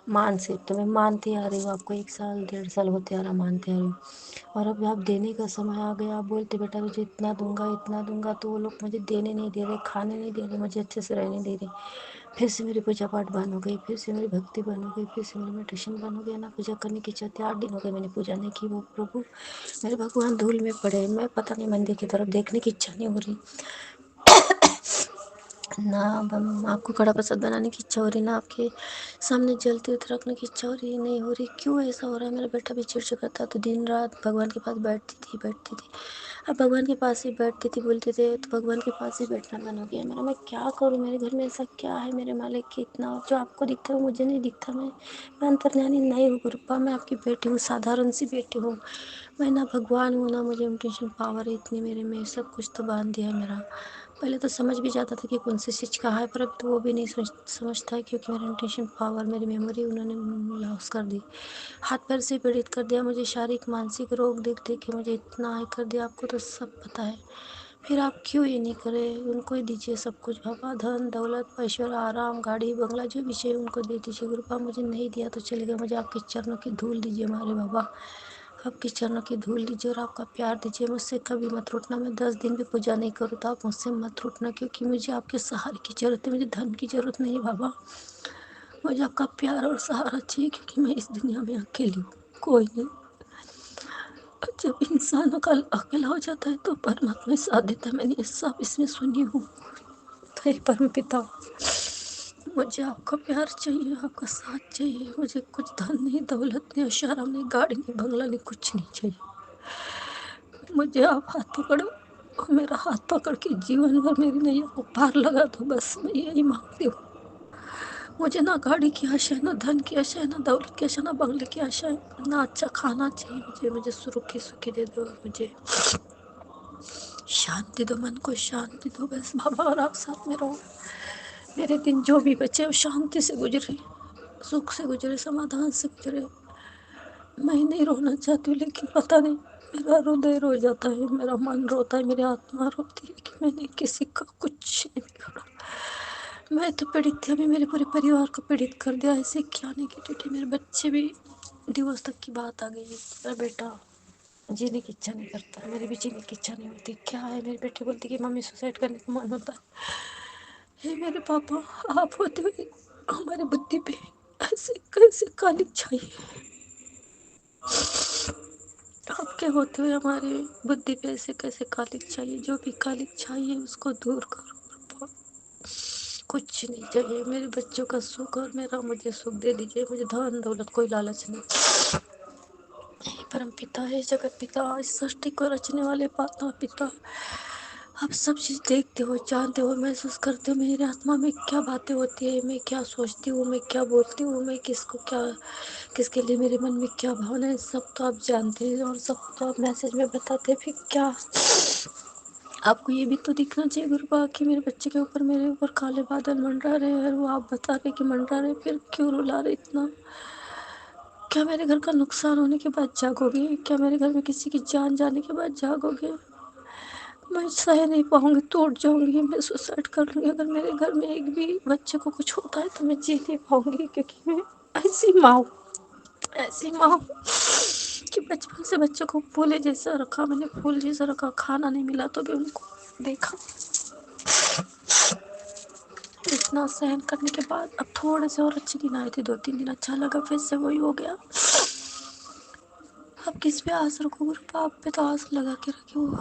मान से तो मैं मानती आ रही हूँ, आपको 1 साल 1.5 साल होते आ रहा मानते आ रही हूँ। और अब आप देने का समय आ गया, आप बोलते बेटा तुझे इतना दूंगा, तो वो लोग मुझे देने नहीं दे रहे, खाने नहीं दे रहे, मुझे अच्छे से रहने दे रहे। फिर से मेरी पूजा पाठ बंद हो गई, फिर से मेरी भक्ति बंद हो गई, फिर से मेरी मेडिटेशन बंद हो गया, ना पूजा करने की इच्छा थी। 8 दिन हो गए मैंने पूजा नहीं की। वो प्रभु मेरे भगवान धूल में पड़े, मैं पता नहीं मंदिर की तरफ देखने की इच्छा नहीं हो रही ना। अब आपको कड़ा प्रसाद बनाने की इच्छा हो रही, ना आपके सामने जल तीर्थ रखने की इच्छा हो रही, नहीं हो रही। क्यों ऐसा हो रहा है? मेरा बेटा भी चिड़चिड़ करता तो दिन रात भगवान के पास बैठती थी। अब भगवान के पास ही बैठती थी, बोलते थे तो भगवान के पास ही बैठना मन हो गया मेरा। मैं क्या करूँ, मेरे घर में ऐसा क्या है मेरे मालिक की इतना, जो आपको दिखता है वो मुझे नहीं दिखता। मैं अंतर्ज्ञानी नहीं हूँ गुरुपा, मैं आपकी बेटी हूँ, साधारण सी बेटी हूँ। मैं ना भगवान हूँ ना मुझे इम्टेंशन पावर है इतनी मेरे में, सब कुछ तो बांध दिया है मेरा। पहले तो समझ भी जाता था कि कौन सी चीज़ कहाँ है, पर अब तो वो भी नहीं समझता है, क्योंकि मेरा इंटेंशन पावर, मेरी मेमोरी उन्होंने लॉस कर दी, हाथ पैर से पीड़ित कर दिया मुझे, शारीरिक मानसिक रोग देख देख के मुझे इतना हाई कर दिया। आपको तो सब पता है, फिर आप क्यों ये नहीं करे, उनको ही दीजिए सब कुछ बाबा, धन दौलत ऐश्वर्य आराम गाड़ी बंगला जो भी चाहिए उनको दे दीजिए गुरुपा, मुझे नहीं दिया तो चलेगा, मुझे आपके चरणों की धूल दीजिए हमारे बाबा, आपके चरणों की धूल दीजिए और आपका प्यार दीजिए। मुझसे कभी मत रूठना, मैं 10 दिन भी पूजा नहीं करूँ तो आप मुझसे मत रूठना, क्योंकि मुझे आपके सहारे की ज़रूरत है, मुझे धन की ज़रूरत नहीं है बाबा, मुझे आपका प्यार और सहारा चाहिए, क्योंकि मैं इस दुनिया में अकेली हूँ, कोई नहीं। और जब इंसान अकेला हो जाता है तो परमात्मा साथ देता है, मैंने ये सब इसमें सुनी हूँ। तो हे परम पिता, मुझे आपका प्यार चाहिए, आपका साथ चाहिए, मुझे कुछ धन नहीं, दौलत नहीं, ऐशआराम नहीं, गाड़ी नहीं, बंगला नहीं, कुछ नहीं चाहिए। मुझे आप हाथ पकड़ो और मेरा हाथ पकड़ के जीवन भर मेरी नैया को पार लगा दो, बस मैं यही मांगती हूँ। मुझे ना गाड़ी की आशा है, ना धन की आशा है, ना दौलत की आशा, ना बंगले की आशा है, ना अच्छा खाना चाहिए मुझे सुरुखी सुखी दे दो, मुझे शांति दो, मन को शांति दो बस बाबा, और आप साथ में रहो। मेरे दिन जो भी बचे वो शांति से गुजरे, सुख से गुजरे, समाधान से गुजरे। मैं नहीं रोना चाहती हूँ, लेकिन पता नहीं मेरा हृदय रो जाता है, मेरा मन रोता है, मेरी आत्मा रोती है कि मैंने किसी का कुछ नहीं बिगाड़ा। मैं तो पीड़ित थी, अभी मेरे पूरे परिवार को पीड़ित कर दिया, ऐसे क्या नेगेटिविटी, मेरे बच्चे भी डिवोर्स तक की बात आ गई है। मेरा बेटा जीने की इच्छा नहीं करता, मेरी भी जीने की इच्छा नहीं होती। क्या है, मेरी बेटी बोलती कि मम्मी सुसाइड करने का मन होता है। हे मेरे पापा, आप होते हुए हमारी बुद्धि पे ऐसे कैसे काली छाई है, आपके होते हुए हमारी बुद्धि पे ऐसे कैसे कालिक चाहिए, जो भी कालिक चाहिए उसको दूर करो प्रभु। कुछ नहीं चाहिए, मेरे बच्चों का सुख और मेरा मुझे सुख दे दीजिए, मुझे धन दौलत कोई लालच नहीं। हे परम पिता, हे जगत पिता, इस सृष्टि को रचने वाले पाता पिता, आप सब चीज़ देखते हो, जानते हो, महसूस करते हो मेरी आत्मा में क्या बातें होती है, मैं क्या सोचती हूँ, मैं क्या बोलती हूँ, मैं किसको क्या, किसके लिए मेरे मन में क्या भावना है, सब तो आप जानते हैं और सब तो आप मैसेज में बताते हैं। फिर क्या, आपको ये भी तो दिखना चाहिए गुरुबा कि मेरे बच्चे के ऊपर, मेरे ऊपर काले बादल मंडरा रहे हैं, और वो आप बता रहे कि मंडरा रहे, फिर क्यों रुला रहे इतना। क्या मेरे घर का नुकसान होने के बाद जागोगे, क्या मेरे घर में किसी की जान जाने के बाद जागोगे। मैं सह नहीं पाऊंगी, टूट जाऊंगी, मैं सुसाइड कर लूँगी। अगर मेरे घर में एक भी बच्चे को कुछ होता है तो मैं जी नहीं पाऊंगी, क्योंकि मैं ऐसी माँ हूँ, ऐसी माँ हूँ कि बचपन से बच्चों को फूले जैसा रखा मैंने, फूल जैसा रखा, खाना नहीं मिला तो भी उनको देखा। इतना सहन करने के बाद अब थोड़े से और अच्छे दिन आए थे, 2-3 दिन अच्छा लगा, फिर से वही हो गया। अब किस पे आस रखूँ गुरु, आप पे तो आस लगा के रखी हूँ।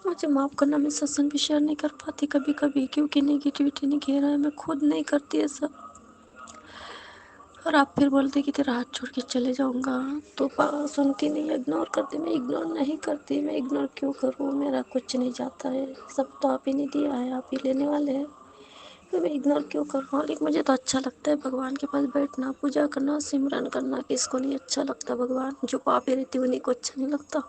मुझे माफ़ करना, मैं सत्संग भी शेयर नहीं कर पाती कभी कभी, क्योंकि नेगेटिविटी नहीं घेरा है, मैं खुद नहीं करती है सब। और आप फिर बोलते कि तेरा हाथ छोड़ के चले जाऊंगा, तो सुनती नहीं, इग्नोर करती। मैं इग्नोर नहीं करती, मैं इग्नोर क्यों करूँ, मेरा कुछ नहीं जाता है, सब तो आप ही ने दिया है, आप ही लेने वाले हैं, तो मैं इग्नोर क्यों कर रहा हूँ। लेकिन मुझे तो अच्छा लगता है भगवान के पास बैठना, पूजा करना, सिमरन करना, किसको नहीं अच्छा लगता। भगवान जो पापी रहती है उन्हीं को अच्छा नहीं लगता,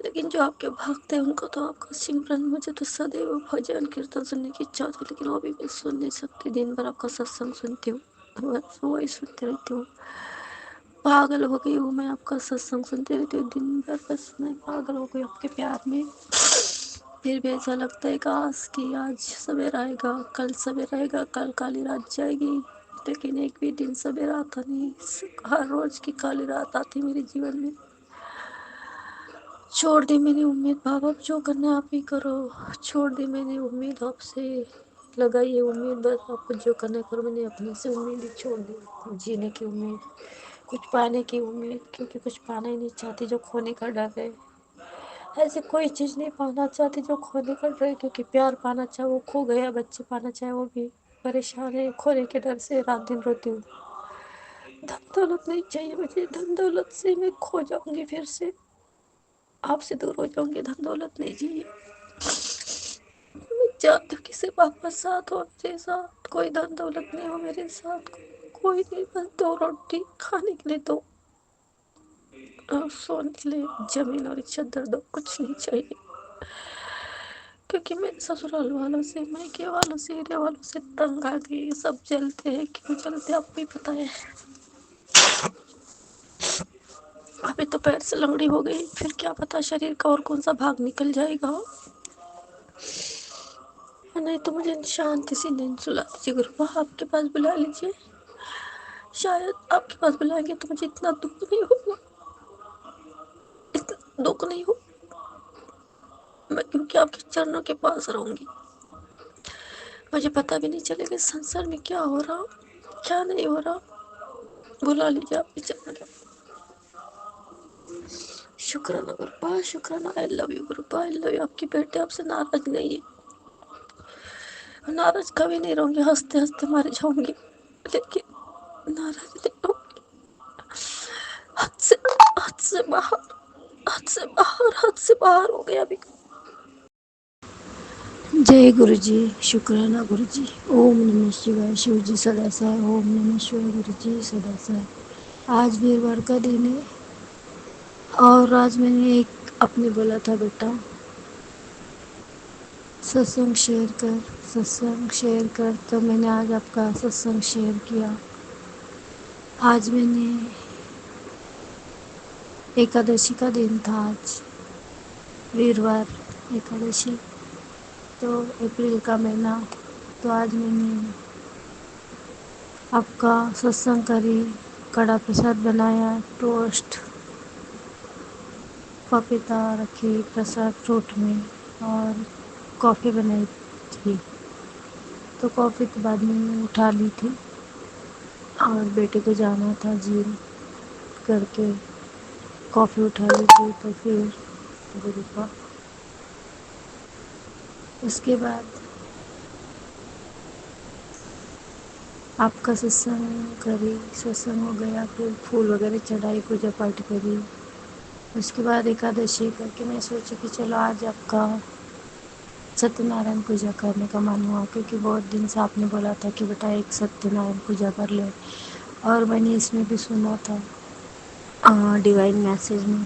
लेकिन जो आपके भक्त है उनको तो आपका सिमरन, मुझे तो सदैव भजन कीर्तन सुनने की इच्छा होती है, लेकिन वो भी मैं सुन नहीं सकती। दिन भर आपका सत्संग सुनती हूँ, बस वही सुनती रहती हूँ, पागल हो गई हूँ मैं, आपका सत्संग सुनती रहती हूँ दिन भर, बस मैं पागल हो गई आपके प्यार में। फिर भी ऐसा लगता है काश कि आज सवेरा आएगा, कल सवेरा आएगा, कल काली रात जाएगी, लेकिन एक भी दिन सवेरा आता नहीं। हर रोज की काली रात आती मेरे जीवन में। छोड़ दी मैंने उम्मीद बाबा, अब जो करना है आप ही करो। छोड़ दी मैंने उम्मीद आपसे, लगाई है उम्मीद, बस आपको जो करना है करो। मैंने अपने से उम्मीद ही छोड़ दी, जीने की उम्मीद, कुछ पाने की उम्मीद, क्योंकि कुछ पाना ही नहीं चाहती, जो खोने का डर है। ऐसे कोई चीज़ नहीं पाना चाहती जो खोने का डर है, क्योंकि प्यार पाना चाहे वो खो गया, बच्चे पाना चाहे वो भी परेशान है, खोने के डर से रात दिन रोती हूँ। धन दौलत नहीं चाहिए मुझे, धन दौलत से मैं खो जाऊंगी फिर से। आपसे दूर हो जाऊंगी, धन दौलत नहीं चाहिए। मैं चाहती हूँ कि सिर्फ आपका साथ हो, मेरे साथ कोई धन दौलत नहीं हो, मेरे साथ कोई नहीं, बस दो रोटी खाने के लिए दो और सोने के लिए जमीन और चादर दो, कुछ नहीं चाहिए। क्योंकि मेरे ससुराल वालों से, मायके वालों से, एरिया वालों से तंग आ गई। सब जलते हैं, क्यों जलते आपको ही पता है। अभी तो पैर से लंगड़ी हो गई, फिर क्या पता शरीर का और कौन सा भाग निकल जाएगा। नहीं तो मुझे शांति से नींद सुला दीजिए गुरुबा, आपके पास बुला लीजिए। शायद आपके पास बुलाएंगे तो मुझे इतना दुख नहीं होगा, इतना दुख नहीं हो। मैं क्योंकि आपके चरणों के पास रहूंगी, मुझे पता भी नहीं चलेगा संसार में क्या हो रहा, क्या नहीं हो रहा। बुला लीजिए आपके चरणों के। शुक्राना गुरुबा, शुक्राना। आई लव यू गुरुबा, आई लव यू। आपकी बेटे आपसे नाराज नहीं है, नाराज कभी नहीं रहूंगी, हंसते हंसते मर जाऊंगी, लेकिन नाराज नहीं रहूंगी। हद से हद से बाहर, हद से बाहर, हद से बाहर हो गया अभी। जय गुरु जी, शुक्राना गुरु जी। ओम नमः शिवाय, शिव जी सदा सहाय। ओम नमः शिवाय, गुरु जी सदा सहाय। आज वीरवार का दिन है और आज मैंने एक अपने बोला था बेटा सत्संग शेयर कर, सत्संग शेयर कर, तो मैंने आज आपका सत्संग शेयर किया। आज मैंने एकादशी का दिन था, आज वीरवार एकादशी, तो अप्रैल का महीना। तो आज मैंने आपका सत्संग करी, कड़ा प्रसाद बनाया, टोस्ट, पपीता रखी प्रसाद फ्रूट में, और कॉफ़ी बनाई थी। तो कॉफ़ी तो बाद में उठा ली थी और बेटे को जाना था जिम करके, कॉफ़ी उठा ली थी। तो फिर गुरु का उसके बाद आपका सत्संग करी, सत्संग हो गया, फिर फूल वगैरह चढ़ाई, पूजा पाठ करी। उसके बाद एकादशी करके मैं सोची कि चलो आज आपका सत्यनारायण पूजा करने का मन हुआ, क्योंकि बहुत दिन से आपने बोला था कि बेटा एक सत्यनारायण पूजा कर ले। और मैंने इसमें भी सुना था डिवाइन मैसेज में,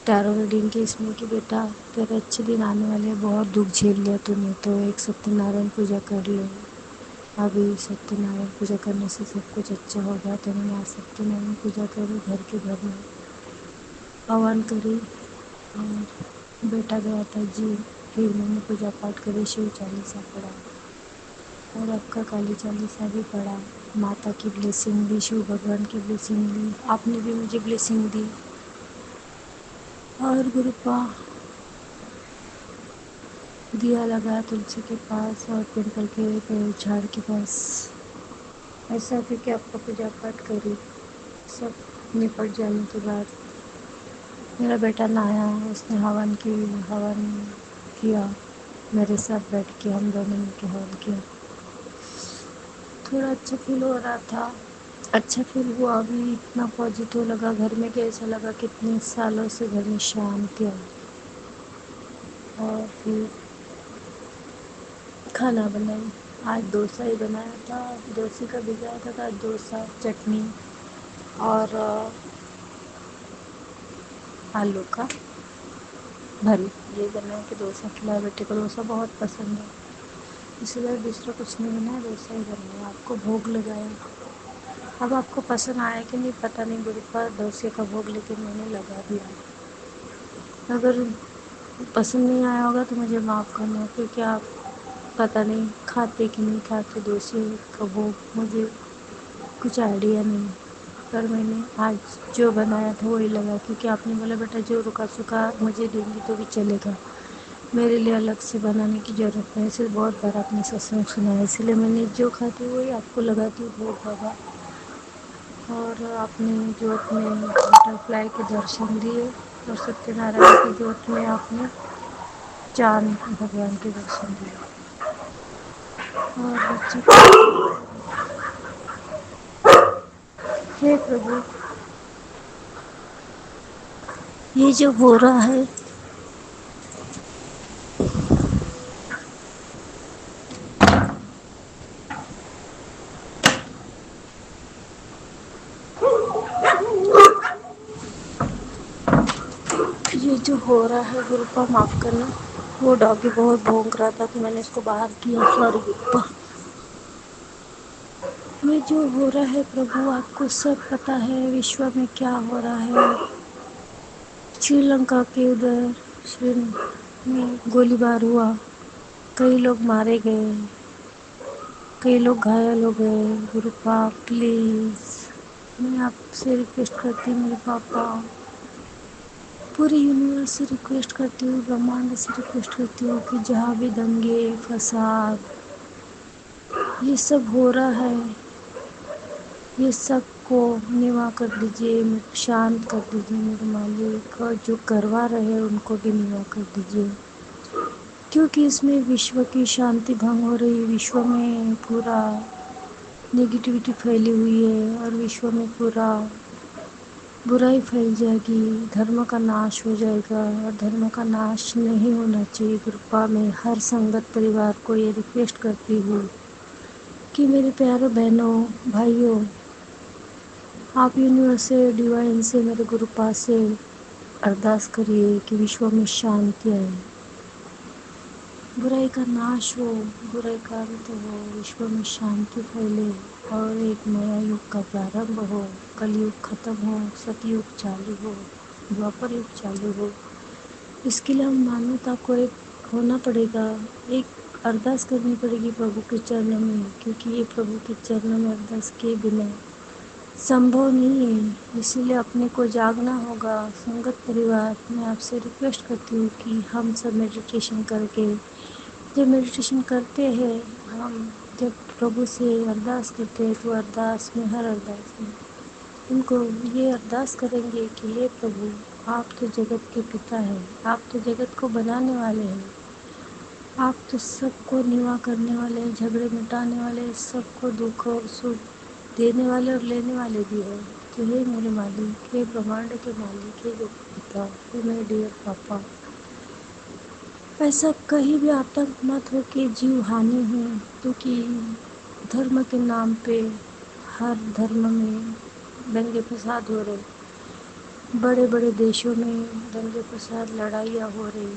टैरो रीडिंग के इसमें, कि बेटा तेरे अच्छे दिन आने वाले, बहुत दुख झेल लिया तूने, तो एक सत्यनारायण पूजा कर ले। अभी सत्यनारायण पूजा करने से सब कुछ अच्छा होगा। तो मैंने आज सत्यनारायण पूजा करी, घर के घर में हवन करी और बेटा गया था जी। फिर मैंने पूजा पाठ करी, शिव चालीसा पढ़ा और आपका काली चालीसा भी पढ़ा। माता की ब्लेसिंग ली, शिव भगवान की ब्लेसिंग ली, आपने भी मुझे ब्लेसिंग दी। और गुरुपा दिया लगाया तुलसी के पास और पिंपल के झाड़ के पास, ऐसा करके आपका पूजा पाठ करी। सब निपट जाने के बाद मेरा बेटा नहाया, उसने हवन किया मेरे साथ बैठ के, हम दोनों मिलकर हवन किया। थोड़ा अच्छा फील हो रहा था, अच्छा फील हुआ। अभी इतना पॉजिटिव लगा घर में कि ऐसा लगा कितने सालों से घर में शांति आई। और फिर खाना बनाई, आज डोसा ही बनाया था, डोसे का भिजाया था, आज डोसा, चटनी और आलू का भरी, ये बनाया कि डोसा खिलाया। बेटे को डोसा बहुत पसंद है, इसलिए दूसरा कुछ नहीं बनाया, डोसा ही बनाया, आपको भोग लगाया। अब आपको पसंद आया कि नहीं पता नहीं, गुरु का डोसे का भोग, लेकिन मैंने लगा दिया। अगर पसंद नहीं आया होगा तो मुझे माफ़ करना, क्योंकि आप पता नहीं खाते कि नहीं खाते डोसे का भोग, मुझे कुछ आइडिया नहीं। पर मैंने आज जो बनाया था वही लगा, क्योंकि आपने बोला बेटा जो रुका सूखा मुझे देंगी तो भी चलेगा, मेरे लिए अलग से बनाने की ज़रूरत नहीं। इसलिए बहुत बार आपने सत्संग सुना है, इसलिए मैंने जो खाती वही आपको लगाती हूँ भोग बाबा। और आपने जोत में बटरफ्लाई के दर्शन दिए और सत्यनारायण की जोत में आपने चांद भगवान के दर्शन दिए। और बच्चे हे प्रभु, ये जो हो रहा है ये जो हो रहा है गुरुपा माफ़ करना, वो डॉगी बहुत भौंक रहा था तो मैंने इसको बाहर किया, सॉरी गुरुपा। ये जो हो रहा है प्रभु आपको सब पता है विश्व में क्या हो रहा है। श्रीलंका के उधर श्री में गोलीबार हुआ, कई लोग मारे गए, कई लोग घायल हो गए। गुरुपा प्लीज़ मैं आपसे रिक्वेस्ट करती हूँ, मेरे पापा पूरी यूनिवर्स से रिक्वेस्ट करती हूँ, ब्रह्मांड से रिक्वेस्ट करती हूँ कि जहाँ भी दंगे फसाद ये सब हो रहा है, ये सब को निवा कर दीजिए, शांत कर दीजिए मेरे मालिक, और जो करवा रहे हैं उनको भी निवा कर दीजिए, क्योंकि इसमें विश्व की शांति भंग हो रही है। विश्व में पूरा नेगेटिविटी फैली हुई है और विश्व में पूरा बुराई फैल जाएगी, धर्म का नाश हो जाएगा और धर्म का नाश नहीं होना चाहिए। कृपा में हर संगत परिवार को ये रिक्वेस्ट करती हूँ कि मेरे प्यारे बहनों भाइयों, आप यूनिवर्स से डिवाइन से मेरे गुरुपा से अरदास करिए कि विश्व में शांति आए, बुराई का नाश हो, बुराई का अंत हो, विश्व में शांति फैले और एक नया युग का प्रारंभ हो, कलयुग खत्म हो, सतयुग चालू हो, द्वापर युग चालू हो। इसके लिए हम मानवता को एक होना पड़ेगा, एक अरदास करनी पड़ेगी प्रभु के चरणों में, क्योंकि ये प्रभु के चरणों में अरदास के बिना संभव नहीं है। इसीलिए अपने को जागना होगा। संगत परिवार मैं आपसे रिक्वेस्ट करती हूँ कि हम सब मेडिटेशन करके, जब मेडिटेशन करते हैं हम, जब प्रभु से अरदास करते हैं तो अरदास में, हर अरदास में उनको ये अरदास करेंगे कि हे प्रभु, आप तो जगत के पिता हैं, आप तो जगत को बनाने वाले हैं, आप तो सबको निवा करने वाले हैं, झगड़े मिटाने वाले, सबको दुख और सुख देने वाले और लेने वाले भी हैं। तो हे मेरे मालिक, हे ब्रह्मांड के मालिक, हे जगत पिता, हे मेरे डियर पापा, ऐसा कहीं भी आतंक मत हो कि जीव हानि हो, क्योंकि धर्म के नाम पे हर धर्म में दंगे फसाद हो रहे, बड़े बड़े देशों में दंगे फसाद लड़ाइयाँ हो रही।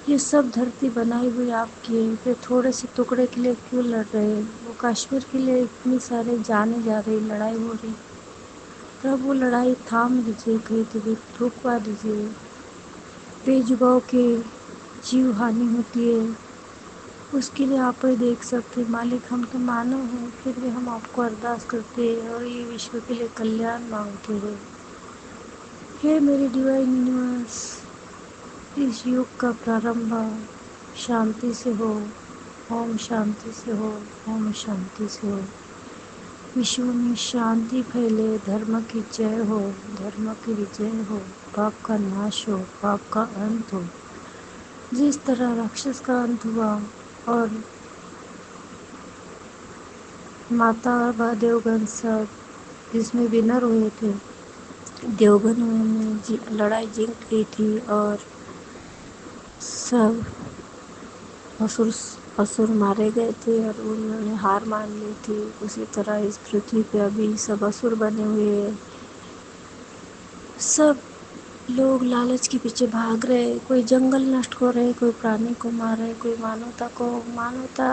ये सब धरती बनाई हुई आपकी है, फिर थोड़े से टुकड़े के लिए क्यों लड़ रहे हैं? वो कश्मीर के लिए इतनी सारे जाने जा रही, लड़ाई हो रही, प्रभु लड़ाई थाम दीजिए, कहीं तो भी रुकवा दीजिए। बेजुबाव के जीव हानि होती है, उसके लिए आप ही देख सकते मालिक। हम तो मानव हैं, फिर भी हम आपको अरदास करते हैं और ये विश्व के लिए कल्याण मांगते हैं। हे मेरे डिवाइन यूनिवर्स, इस युग का प्रारंभ शांति से हो, ओम शांति से हो, ओम शांति से हो। विश्व में शांति फैले, धर्म की जय हो, धर्म की विजय हो, पाप का नाश हो, पाप का अंत हो। जिस तरह राक्षस का अंत हुआ और माता व देवगन सब जिसमें विनर हुए थे, देवगन में लड़ाई जीत गई थी और सब असुर असुर मारे गए थे और उन्होंने हार मान ली थी। उसी तरह इस पृथ्वी पे अभी सब असुर बने हुए हैं। सब लोग लालच के पीछे भाग रहे, कोई जंगल नष्ट कर रहे, कोई प्राणी को मार रहे, कोई मानवता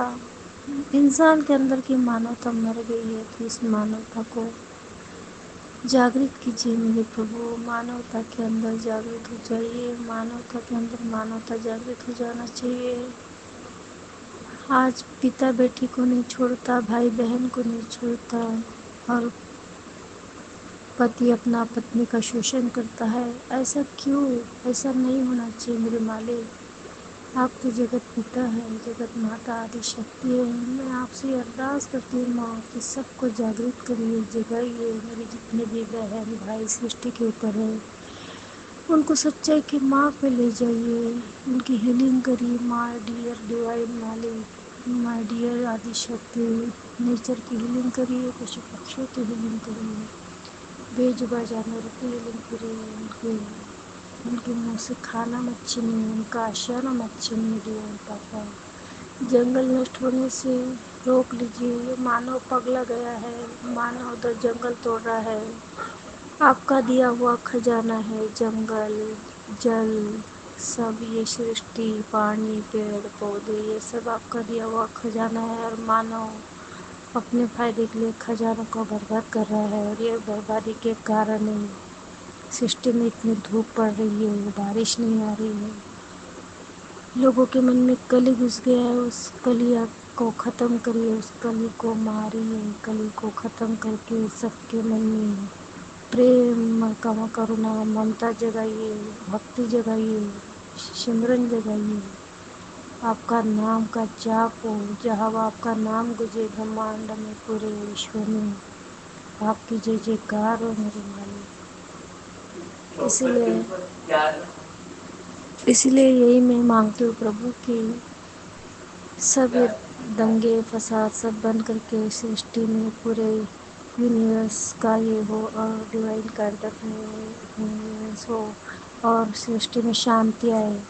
इंसान के अंदर की मानवता मर गई है। तो इस मानवता को जागृत कीजिए मेरे प्रभु, मानवता के अंदर जागृत हो जाइए, मानवता के अंदर मानवता जागृत हो जाना चाहिए। आज पिता बेटी को नहीं छोड़ता, भाई बहन को नहीं छोड़ता और पति अपना पत्नी का शोषण करता है। ऐसा क्यों? ऐसा नहीं होना चाहिए मेरे मालिक। आप तो जगत पिता है, जगत माता आदि शक्ति है। मैं आपसे अरदास करती हूँ माँ कि सबको जागृत करिए, जगाइए। मेरे जितने भी बहन भाई सृष्टि के ऊपर है, उनको सच्चाई के माँ पे ले जाइए, उनकी हीलिंग करिए। माय डियर डिवाइन मालिक, माय डियर आदि शक्ति, नेचर की हीलिंग करिए, पशु पक्षियों की हीलिंग करिए। बेजुबान जानवर होते हैं, लेकिन फिर उनके मुंह से खाना मत छीनिए, उनका आशियाना मत छीनिए डियर पापा। जंगल नष्ट होने से रोक लीजिए। मानव पगला गया है, मानव उधर जंगल तोड़ रहा है। आपका दिया हुआ खजाना है जंगल, जल, सब ये सृष्टि, पानी, पेड़ पौधे, ये सब आपका दिया हुआ खजाना है। और मानव अपने फायदे के लिए खजानों को बर्बाद कर रहा है, और ये बर्बादी के कारण ही सृष्टि में इतनी धूप पड़ रही है, बारिश नहीं आ रही है। लोगों के मन में कली घुस गया है, उस कली को ख़त्म करिए, उस कली को मारिए, कली को ख़त्म करके सबके मन में प्रेम, करुणा, ममता जगाइए, भक्ति जगाइए, सिमरन जगाइए। आपका नाम का जाप हो, जहाँ आपका नाम गुजे ब्रह्मांड में, पूरे विश्व में आपकी जय जयकार हो मेरे मालिक। इसलिए यही मैं मांगती हूँ प्रभु कि सब ये दंगे फसाद सब बंद करके सृष्टि में पूरे यूनिवर्स का ये हो, और डिवाइन काइंड यूनिवर्स हो, और सृष्टि में शांति आए।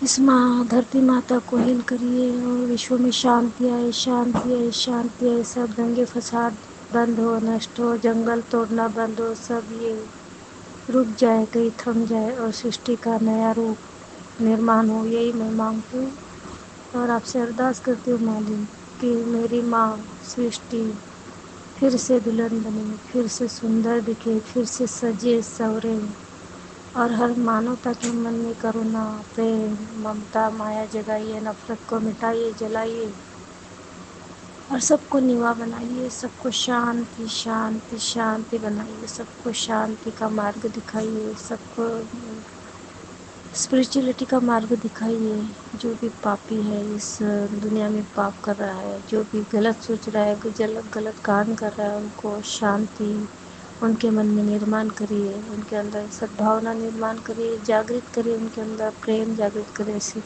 इस माँ धरती माता को हिल करिए, और विश्व में शांति आए, शांति आए, शांति आए। सब दंगे फसाद बंद हो, नष्ट हो, जंगल तोड़ना बंद हो, सब ये रुक जाए, कहीं थम जाए, और सृष्टि का नया रूप निर्माण हो। यही मैं मांगती हूँ और आपसे अरदास करती हूँ मालिक कि मेरी माँ सृष्टि फिर से दुल्हन बने, फिर से सुंदर दिखे, फिर से सजे सवरे, और हर मानवता के मन में करुणा, प्रेम, ममता, माया जगाइए, नफरत को मिटाइए, जलाइए, और सबको निवा बनाइए, सबको शांति शांति शांति बनाइए, सबको शांति का मार्ग दिखाइए, सबको स्पिरिचुअलिटी का मार्ग दिखाइए। जो भी पापी है इस दुनिया में पाप कर रहा है, जो भी गलत सोच रहा है, गलत काम कर रहा है, उनको शांति उनके मन में निर्माण करिए, उनके अंदर सद्भावना निर्माण करिए, जागृत करिए, उनके अंदर प्रेम जागृत करिए, ऐसी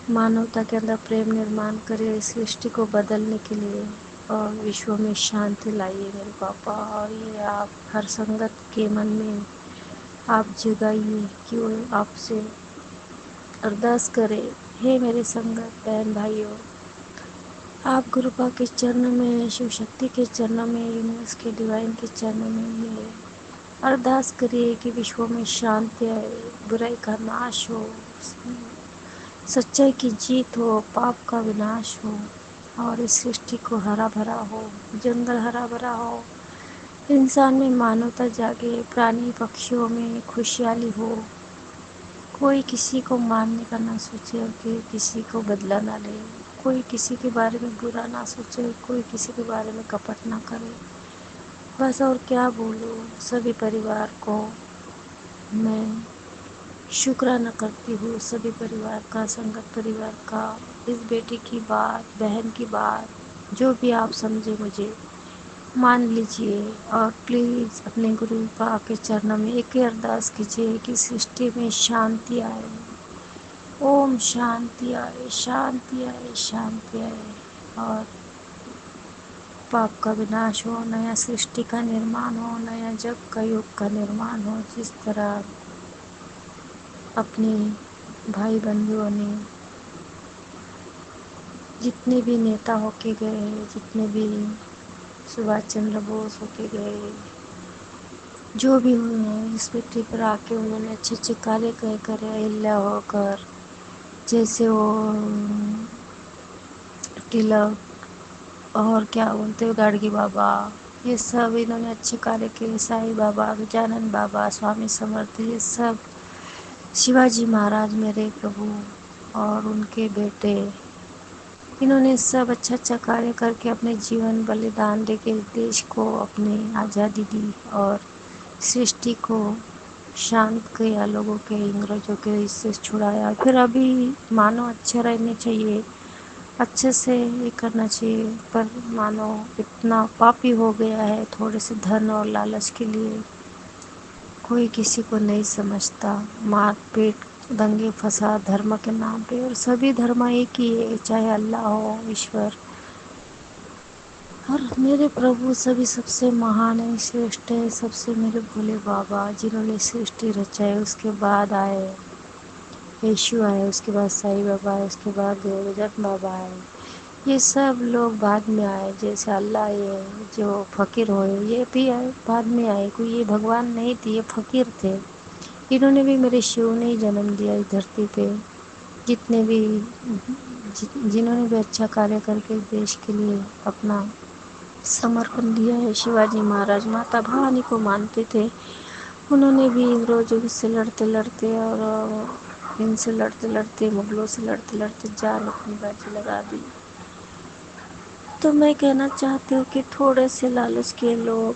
मानवता के अंदर प्रेम निर्माण करिए सृष्टि को बदलने के लिए, और विश्व में शांति लाइए मेरे पापा। और ये आप हर संगत के मन में आप जगाइए कि वो आपसे अरदास करें, हे मेरे संगत बहन भाइयों, आप गुरुपा के चरणों में, शिव शक्ति के चरणों में, यूनिवर्स के डिवाइन के चरणों में ये अरदास करिए कि विश्व में शांति आए, बुराई का नाश हो, सच्चाई की जीत हो, पाप का विनाश हो, और इस सृष्टि को हरा भरा हो, जंगल हरा भरा हो, इंसान में मानवता जागे, प्राणी पक्षियों में खुशहाली हो, कोई किसी को मारने का ना सोचे, और किसी को बदला ना ले, कोई किसी के बारे में बुरा ना सोचे, कोई किसी के बारे में कपट ना करे। बस और क्या बोलूँ, सभी परिवार को मैं शुक्राना करती हूँ, सभी परिवार का, संगत परिवार का, इस बेटी की बात, बहन की बात, जो भी आप समझे मुझे मान लीजिए, और प्लीज़ अपने गुरु पा के चरणों में एक ही अरदास कीजिए कि सृष्टि में शांति आए, ओम शांति आए, शांति आए, शांति आए, और पाप का विनाश हो, नया सृष्टि का निर्माण हो, नया जग का युग का निर्माण हो। जिस तरह अपने भाई बंधुओं ने, जितने भी नेता होके गए, जितने भी सुभाष चंद्र बोस होके गए, जो भी हुए हैं, इस पृथ्वी पर आके उन्होंने अच्छे अच्छे कार्य करे, अहिल्या होकर, जैसे वो तिलक, और क्या बोलते हैं गाडगी बाबा, ये सब इन्होंने अच्छे कार्य किए, साईं बाबा, गजानन बाबा, स्वामी समर्थ, ये सब शिवाजी महाराज मेरे प्रभु और उनके बेटे, इन्होंने सब अच्छा अच्छा कार्य करके अपने जीवन बलिदान देके देश को अपनी आज़ादी दी, और सृष्टि को शांत किया, लोगों के अंग्रेजों के इससे छुड़ाया। फिर अभी मानो अच्छे रहने चाहिए, अच्छे से ये करना चाहिए, पर मानो इतना पापी हो गया है, थोड़े से धन और लालच के लिए कोई किसी को नहीं समझता, मार पीट, दंगे फसाद धर्म के नाम पे, और सभी धर्म एक ही है, चाहे अल्लाह हो, ईश्वर, और मेरे प्रभु सभी सबसे महान है, श्रेष्ठ है, सबसे मेरे भोले बाबा जिन्होंने सृष्टि रचाई। उसके बाद आए यीशु आए, उसके बाद साईं बाबा आए, उसके बाद देवदत्त बाबा आए। ये सब लोग बाद में आए, जैसे अल्लाह ये जो फ़कीर हुए ये भी आए, बाद में आए। कोई ये भगवान नहीं थे, ये फ़कीर थे। इन्होंने भी मेरे शिव ने ही जन्म दिया इस धरती पे। जितने भी जिन्होंने भी अच्छा कार्य करके देश के लिए अपना समर्पण दिया है। शिवाजी महाराज माता भवानी को मानते थे। उन्होंने भी अंग्रेजों से लड़ते लड़ते और इनसे लड़ते लड़ते, मुगलों से लड़ते लड़ते जान अपनी बाजी लगा दी। तो मैं कहना चाहती हूँ कि थोड़े से लालच के लोग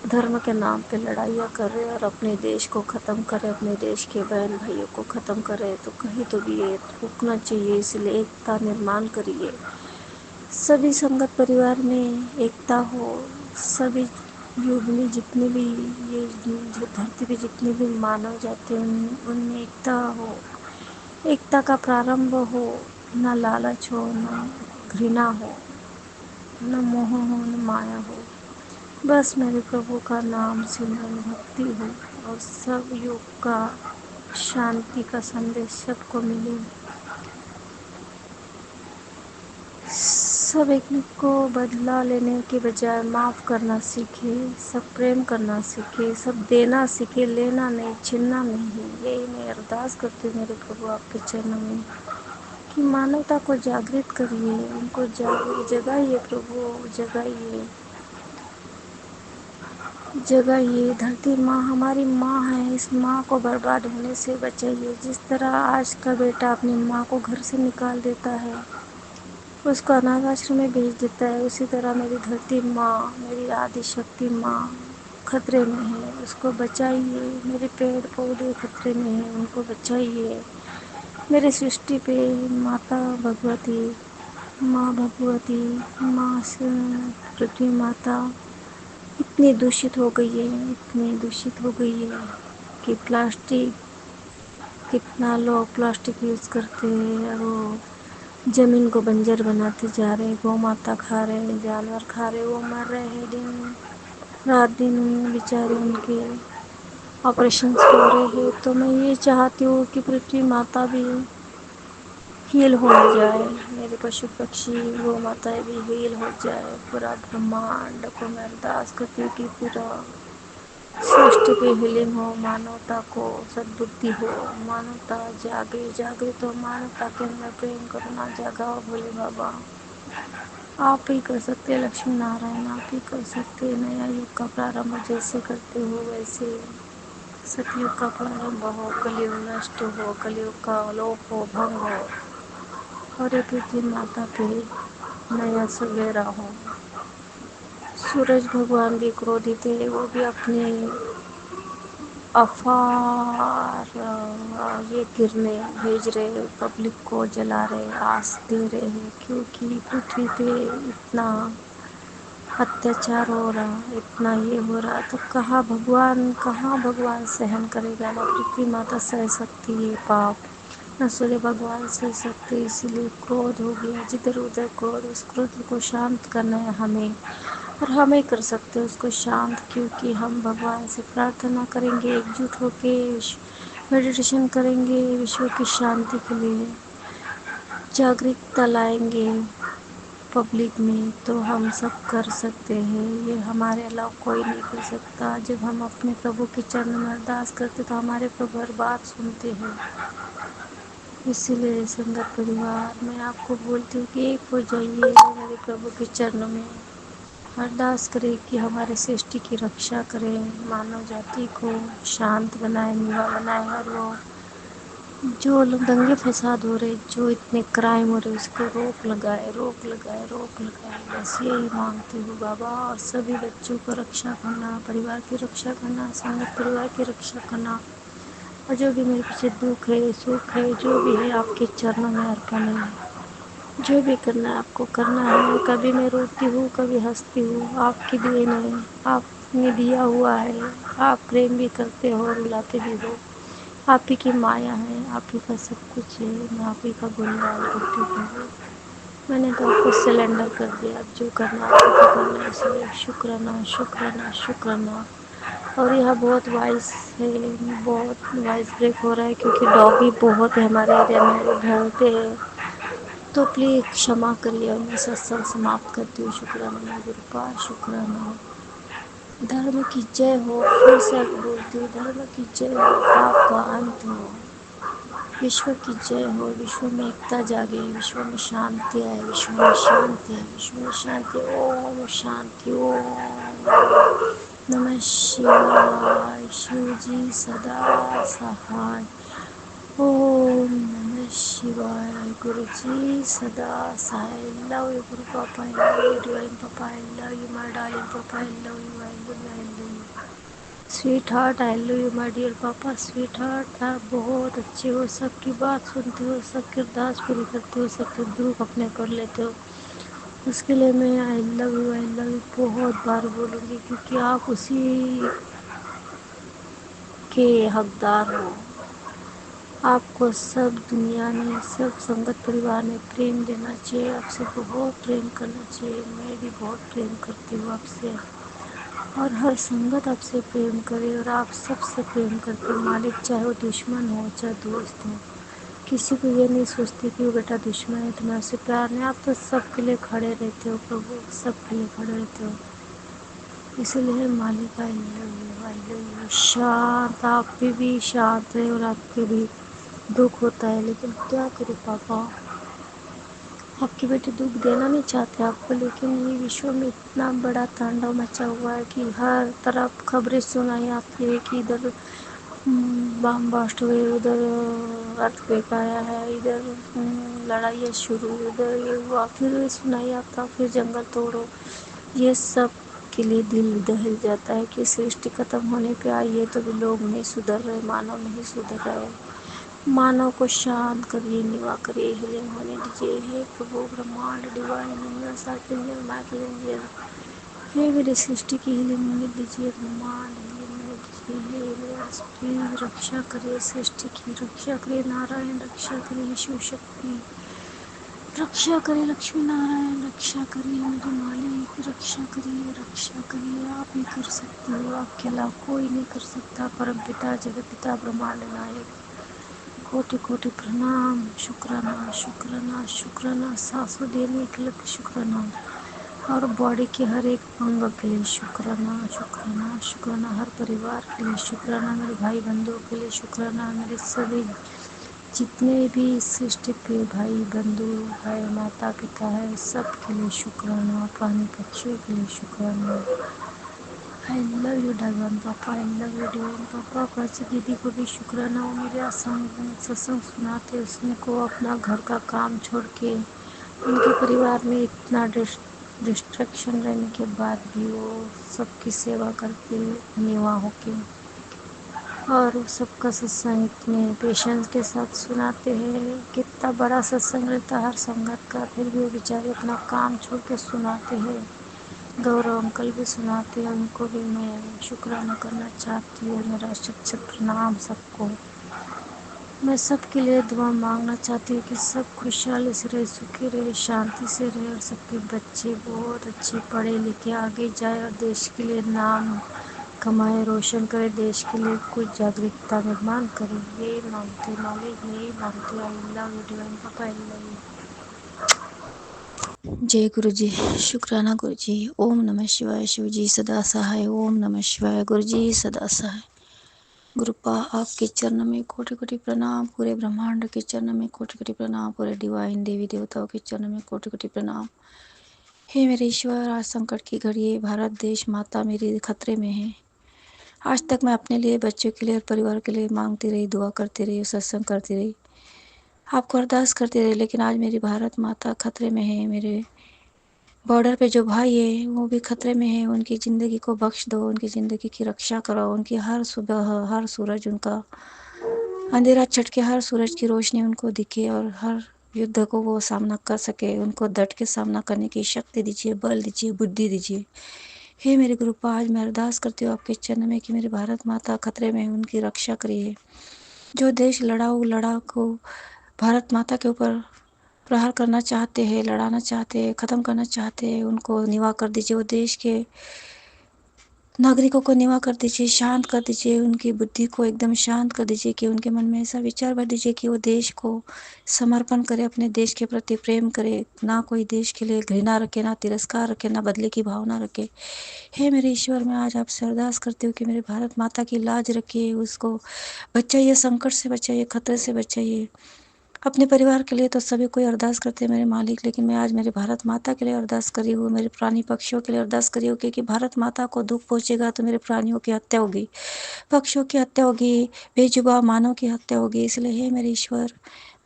धर्म के नाम पे लड़ाइयाँ कर रहे हैं और अपने देश को ख़त्म करें, अपने देश के बहन भाइयों को ख़त्म करें। तो कहीं तो भी ये रुकना चाहिए। इसलिए एकता निर्माण करिए, सभी संगत परिवार में एकता हो। सभी युग में जितने भी ये जो धरती पे जितने भी मानव जाते हैं उनमें एकता हो, एकता का प्रारंभ हो। न लालच हो, न घृणा हो, न मोह हो, न माया हो। बस मेरे प्रभु का नाम सिमरन भक्ति हो और सब युग का शांति का संदेश सबको मिले। सब एक को बदला लेने के बजाय माफ़ करना सीखे, सब प्रेम करना सीखे, सब देना सीखे, लेना नहीं, छीनना नहीं। यही मैं अरदास करती हूँ मेरे प्रभु आपके चरणों में कि मानवता को जागृत करिए, उनको जगाइए प्रभु, जगाइए जगाइए। धरती माँ हमारी माँ है, इस माँ को बर्बाद होने से बचाइए। जिस तरह आज का बेटा अपनी माँ को घर से निकाल देता है, उसको अनाथ आश्रम में भेज देता है, उसी तरह मेरी धरती माँ, मेरी आदि शक्ति माँ खतरे में है, उसको बचाइए। मेरे पेड़ पौधे खतरे में हैं, उनको बचाइए। मेरे सृष्टि पे माता भगवती, माँ भगवती, माँ पृथ्वी माता इतनी दूषित हो गई है, इतनी दूषित हो गई है कि प्लास्टिक, कितना लोग प्लास्टिक यूज़ करते हैं और वो ज़मीन को बंजर बनाते जा रहे हैं। गौ माता खा रहे हैं, जानवर खा रहे हैं, वो मर रहे हैं दिन रात दिन बेचारे उनके ऑपरेशन हो रहे हैं। तो मैं ये चाहती हूँ कि पृथ्वी माता भी हील हो जाए, मेरे पशु पक्षी गौ माताएँ भी हील हो जाए। पूरा ब्रह्मांड को मैं अरदास करती हूँ कि पूरा सृष्टि पे हीलिंग हो, मानवता को सद्बुद्धि हो, मानवता जागे जागे। तो मानवता के अंदर प्रेम करुणा जागाओ भोले बाबा। आप ही कर सकते हैं लक्ष्मी नारायण, आप ही कर सकते हैं। नया युग का प्रारंभ जैसे करते हो वैसे सतयुग का प्रारंभ हो, कलयुग नष्ट हो, कलयुग का लोप हो, भंग हो और ये पृथ्वी माता पे नया सवेरा हो। सूरज भगवान भी क्रोधित है, वो भी अपने अफार ये किरणें भेज रहे हैं, पब्लिक को जला रहे, आस दे रहे हैं। क्योंकि पृथ्वी पे इतना अत्याचार हो रहा, इतना ये हो रहा, तो कहाँ भगवान सहन करेगा। ना पृथ्वी माता सह सकती है पाप, न सूर्य भगवान सह सकते। इसीलिए क्रोध हो गया, जिधर उधर क्रोध। उस क्रोध को शांत करना है हमें, और हमें कर सकते हैं उसको शांत। क्योंकि हम भगवान से प्रार्थना करेंगे, एकजुट होके मेडिटेशन करेंगे, विश्व की शांति के लिए जागरूकता लाएंगे पब्लिक में, तो हम सब कर सकते हैं। ये हमारे अलावा कोई नहीं कर सकता। जब हम अपने प्रभु के चरण में अरदास करते तो हमारे प्रभु हर बात सुनते हैं। इसीलिए संगत परिवार मैं आपको बोलती हूँ कि एक हो जाइए मेरे प्रभु के चरणों में, अरदास करें कि हमारे सृष्टि की रक्षा करें, मानव जाति को शांत बनाए, निवा बनाए। और वो जो लोग दंगे फसाद हो रहे, जो इतने क्राइम हो रहे, उसको रोक लगाए, रोक लगाए, रोक लगाए। बस यही मांगती हूँ बाबा। और सभी बच्चों को रक्षा करना, परिवार की रक्षा करना, संगत परिवार की रक्षा करना, और जो भी मेरे पीछे दुख है, सुख है, जो भी है आपके चरणों में अर्पण है। जो भी करना है आपको करना है। कभी मैं रोती हूँ, कभी हंसती हूँ, आपकी देन है, आपने दिया हुआ है। आप प्रेम भी करते हो, रुलाते भी हो, आप ही की माया है, आप ही का सब कुछ है। मैं आप ही का गुणगान करती हूँ। मैंने तो आपको सिलेंडर कर दिया, अब जो करना आपको करना है, इसलिए शुक्राना शुक्राना शुक्राना। और यह बहुत वॉइस है, बहुत वॉइस ब्रेक हो रहा है क्योंकि डॉगी बहुत है हमारे एरिया में, वो भौंकते हैं, तो प्लीज़ क्षमा करिए। और मैं सत्संग समाप्त करती हूँ। शुक्राना मेरे गुरुपाद, शुक्राना। धर्म की जय हो, फिर से बोलती हूँ, धर्म की जय हो, पाप का अंत हो। विश्व की जय हो, विश्व में एकता जागे, विश्व में शांति आए, विश्व में शांति आए, विश्व में शांति। ओम शांति। ओम नमः शिवाय। शिव जी सदा सहाय। ओम नमः शिवाय। गुरु जी सदा सहाय। लव यू गुरु पापा, आई लव यू डिवाइन पापा, I love you my darling पापा, I love you, I love you, I love you sweetheart, I love you my dear पापा। स्वीट हार्ट, आप बहुत अच्छे हो, सबकी बात सुनते हो, सबकी अरदास पूरी करते हो, सबके दुख अपने कर लेते हो। उसके लिए मैं आई लव यू बहुत बार बोलूँगी, क्योंकि आप उसी के हकदार हो। आपको सब दुनिया में, सब संगत परिवार में प्रेम देना चाहिए, आपसे बहुत प्रेम करना चाहिए। मैं भी बहुत प्रेम करती हूँ आपसे, और हर संगत आपसे प्रेम करे, और आप सबसे प्रेम करते हो मालिक, चाहे वो दुश्मन हो चाहे दोस्त हो। किसी को ये नहीं सोचती कि वो बेटा दुश्मन है, तुम्हें उससे प्यार नहीं। आप तो सबके लिए खड़े रहते हो प्रभु, सबके लिए खड़े रहते हो। इसलिए मालिक आई love you, I love you. शांत, आप भी शांत है, और आपके भी दुख होता है, लेकिन क्या करूँ पापा, आपके बेटे दुख देना नहीं चाहते आपको, लेकिन ये विश्व में इतना बड़ा तांडव मचा हुआ है कि हर तरफ खबरें सुनाई आती है कि इधर बम ब्लास्ट हुए, उधर अर्थक्वेक आया है, इधर लड़ाइयाँ शुरू, इधर ये हुआ, फिर सुनाई आता, फिर जंगल तोड़ो। ये सब के लिए दिल दहल जाता है कि सृष्टि खत्म होने पे आई है, तो भी लोग नहीं सुधर रहे, मानव नहीं सुधर रहे। मानव को शांत करिए, निवा करिए, हीलिंग होने दीजिए। हे प्रभु ब्रह्मांड divine universe archangel Michael angel, हे मेरी सृष्टि की हीलिंग होने दीजिए, ब्रह्मांड हीलिंग होने दीजिए। हे यूनिवर्स प्लीज रक्षा करिए, सृष्टि की रक्षा करिए, नारायण रक्षा करिए, शिव शक्ति रक्षा करिए, लक्ष्मी नारायण रक्षा करिए, मेरे मालिक रक्षा करिए, रक्षा करिए। आप ही कर सकते हो, आपके अलावा कोई नहीं कर सकता। परम पिता जगत पिता ब्रह्मांड नायक, कोटि कोटि प्रणाम। शुक्राना शुक्राना शुक्राना, सांसों देने के लिए शुक्राना, और बॉडी के हर एक अंग के लिए शुक्राना शुक्राना शुक्राना, हर परिवार के लिए शुक्राना, मेरे भाई बंधुओं के लिए शुक्राना, मेरे सभी जितने भी सृष्टि पे भाई बंधु भाई माता पिता है, सब के लिए शुक्राना, प्राणी पक्षियों के लिए शुक्राना। आई लव यू डगन पापा, आई लव यू डिवाइन पापा। प्राची दीदी को भी शुक्राना, वो मेरे सत्संग सुनाते, उसने को अपना घर का काम छोड़ के, उनके परिवार में इतना डिस्ट्रक्शन रहने के बाद भी वो सबकी सेवा करते निवा होके, और वो सबका सत्संग इतने पेशेंस के साथ सुनाते हैं। कितना बड़ा सत्संग रहता है हर संगत का, फिर भी वो बेचारे अपना काम छोड़ के सुनाते हैं। गौरव अंकल भी सुनाते हैं, उनको भी मैं शुक्राना करना चाहती हूँ। मेरा शत शत प्रणाम सबको। मैं सबके लिए दुआ मांगना चाहती हूँ कि सब खुशहाली से रहे, सुखी रहे, शांति से रहे, और सबके बच्चे बहुत अच्छे पढ़े लिखे आगे जाए, और देश के लिए नाम कमाए, रोशन करे, देश के लिए कुछ जागरूकता निर्माण करे। ये मांगते मालिक, यही मांगते। आई लव यू डिवाइन पापा, आई लव यू। जय गुरु जी। शुक्राना गुरु जी। ओम नमः शिवाय। शिव जी सदा सहाय। ओम नमः शिवाय। गुरु जी सदा सहाय। गुरुपा आपके चरण में कोटि कोटि प्रणाम, पूरे ब्रह्मांड के चरण में कोटि कोटि प्रणाम, पूरे डिवाइन देवी देवताओं के चरण में कोटि कोटि प्रणाम। हे मेरे ईश्वर, आज संकट की घड़ी है, भारत देश माता मेरी खतरे में है। आज तक मैं अपने लिए, बच्चों के लिए और परिवार के लिए मांगती रही, दुआ करती रही, सत्संग करती रही, आपको अरदास करती रही, लेकिन आज मेरी भारत माता खतरे में है। मेरे बॉर्डर पे जो भाई है वो भी खतरे में है। उनकी ज़िंदगी को बख्श दो, उनकी ज़िंदगी की रक्षा करो, उनकी हर सुबह हर सूरज उनका अंधेरा छट के हर सूरज की रोशनी उनको दिखे, और हर युद्ध को वो सामना कर सके। उनको डट के सामना करने की शक्ति दीजिए, बल दीजिए, बुद्धि दीजिए। हे मेरे गुरुपा, आज मैं अरदास करती हूँ आपके चरण में कि मेरी भारत माता खतरे में है, उनकी रक्षा करिए। जो देश लड़ाऊ लड़ाकू भारत माता के ऊपर प्रहार करना चाहते हैं, लड़ाना चाहते हैं, ख़त्म करना चाहते हैं, उनको निवा कर दीजिए। वो देश के नागरिकों को निवा कर दीजिए, शांत कर दीजिए, उनकी बुद्धि को एकदम शांत कर दीजिए कि उनके मन में ऐसा विचार भर दीजिए कि वो देश को समर्पण करे, अपने देश के प्रति प्रेम करे, ना कोई देश के लिए घृणा रखे, ना तिरस्कार रखे, ना बदले की भावना रखे। हे मेरे ईश्वर, मैं आज आपसे अरदास करती हूँ कि मेरे भारत माता की लाज रखिए, उसको बचाइए, संकट से बचाइए, खतरे से बचाइए। अपने परिवार के लिए तो सभी कोई अरदास करते हैं मेरे मालिक, लेकिन मैं आज मेरे भारत माता के लिए अरदास करी हूँ, मेरे प्राणी पक्षियों के लिए अरदास करी हूँ, क्योंकि भारत माता को दुख पहुंचेगा तो मेरे प्राणियों की हत्या होगी, पक्षियों की हत्या होगी, बेजुबान मानव की हत्या होगी। इसलिए हे मेरे ईश्वर,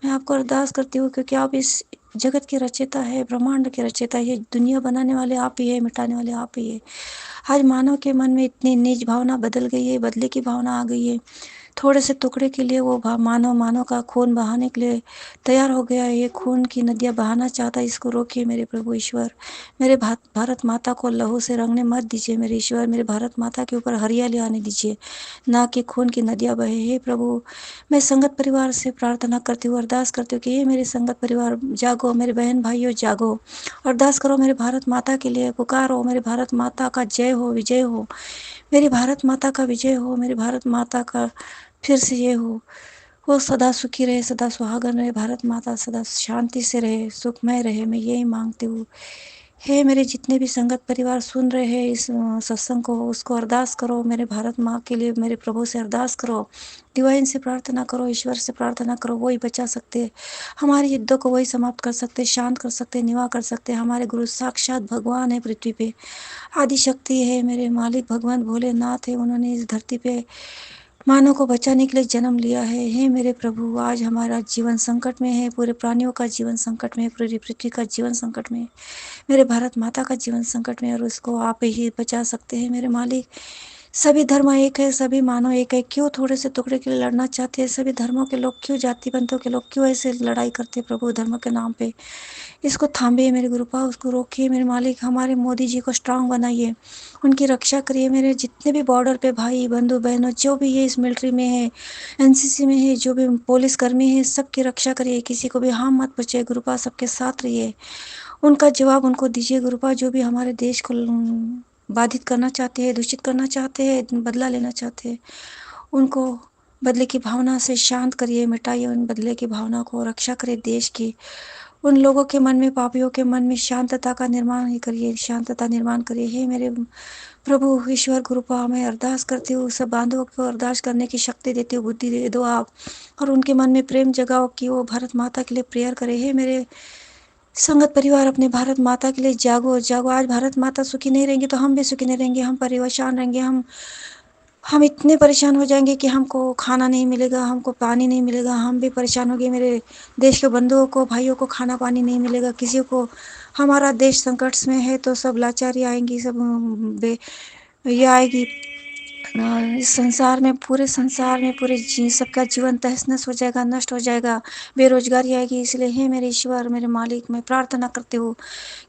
मैं आपको अरदास करती हूँ, क्योंकि आप इस जगत के रचयिता है, ब्रह्मांड के रचयिता है, ये दुनिया बनाने वाले आप ही है, मिटाने वाले आप ही है। आज मानव के मन में इतनी नीच भावना बदल गई है, बदले की भावना आ गई है। थोड़े से टुकड़े के लिए वो मानव मानव का खून बहाने के लिए तैयार हो गया है। ये खून की नदियाँ बहाना चाहता है, इसको रोकिए मेरे प्रभु ईश्वर। मेरे भारत माता को लहू से रंगने मत दीजिए मेरे ईश्वर। मेरे भारत माता के ऊपर हरियाली आने दीजिए, ना कि खून की नदियाँ बहे। हे प्रभु, मैं संगत परिवार से प्रार्थना करती हूँ, अरदास करती हूँ कि ये मेरे संगत परिवार जागो, मेरे बहन भाइयों जागो, अरदास करो मेरे भारत माता के लिए, पुकारो मेरे भारत माता का जय हो, विजय हो, मेरी भारत माता का विजय हो, मेरी भारत माता का फिर से ये हो, वो सदा सुखी रहे, सदा सुहागन रहे, भारत माता सदा शांति से रहे, सुखमय रहे। मैं यही मांगती हूँ। हे मेरे जितने भी संगत परिवार सुन रहे हैं इस सत्संग को, उसको अरदास करो मेरे भारत माँ के लिए, मेरे प्रभु से अरदास करो, डिवाइन से प्रार्थना करो, ईश्वर से प्रार्थना करो। वही बचा सकते, हमारे युद्धों को वही समाप्त कर सकते, शांत कर सकते, निवा कर सकते। हमारे गुरु साक्षात भगवान है, पृथ्वी पे आदि शक्ति है, मेरे मालिक भगवान भोलेनाथ है। उन्होंने इस धरती पे मानव को बचाने के लिए जन्म लिया है। हे मेरे प्रभु, आज हमारा जीवन संकट में है, पूरे प्राणियों का जीवन संकट में है, पूरी पृथ्वी का जीवन संकट में है, मेरे भारत माता का जीवन संकट में है, और उसको आप ही बचा सकते हैं मेरे मालिक। सभी धर्म एक है, सभी मानव एक है, क्यों थोड़े से टुकड़े के लिए लड़ना चाहते हैं? सभी धर्मों के लोग क्यों, जाति पंथों के लोग क्यों ऐसे लड़ाई करते हैं प्रभु धर्म के नाम पे? इसको थामिए मेरे गुरुपा, उसको रोकिए मेरे मालिक। हमारे मोदी जी को स्ट्रांग बनाइए, उनकी रक्षा करिए। मेरे जितने भी बॉर्डर पे भाई बंधु बहनों जो भी ये इस मिलिट्री में है, एनसीसी में है, जो भी पुलिस कर्मी है, सबकी रक्षा करिए, किसी को भी हार्म मत पहुंचे गुरुपा, सबके साथ रहिए। उनका जवाब उनको दीजिए गुरुपा, जो भी हमारे देश को बाधित करना चाहते हैं, दूषित करना चाहते हैं, बदला लेना चाहते हैं, उनको बदले की भावना से शांत करिए, मिटाइए उन बदले की भावना को, रक्षा करिए देश की। उन लोगों के मन में, पापियों के मन में शांतता का निर्माण ही करिए, शांतता निर्माण करिए। हे मेरे प्रभु ईश्वर गुरुपा, मैं अरदास करती हूँ, सब बांधवों को अरदास करने की शक्ति देती हूँ, बुद्धि दे दो आप, और उनके मन में प्रेम जगाओ कि वो भारत माता के लिए प्रेयर करे। हे मेरे संगत परिवार, अपने भारत माता के लिए जागो जागो। आज भारत माता सुखी नहीं रहेंगी तो हम भी सुखी नहीं रहेंगे, हम परेशान रहेंगे, हम इतने परेशान हो जाएंगे कि हमको खाना नहीं मिलेगा, हमको पानी नहीं मिलेगा, हम भी परेशान हो गए। मेरे देश के बंधुओं को, भाइयों को खाना पानी नहीं मिलेगा, किसी को, हमारा देश संकट में है तो सब लाचारी आएंगी, सब बे ये आएगी। इस संसार में, पूरे संसार में, पूरे सबका जीवन तहस नहस हो जाएगा, नष्ट हो जाएगा, बेरोजगारी आएगी। इसलिए हे मेरे ईश्वर, मेरे मालिक, मैं प्रार्थना करती हूँ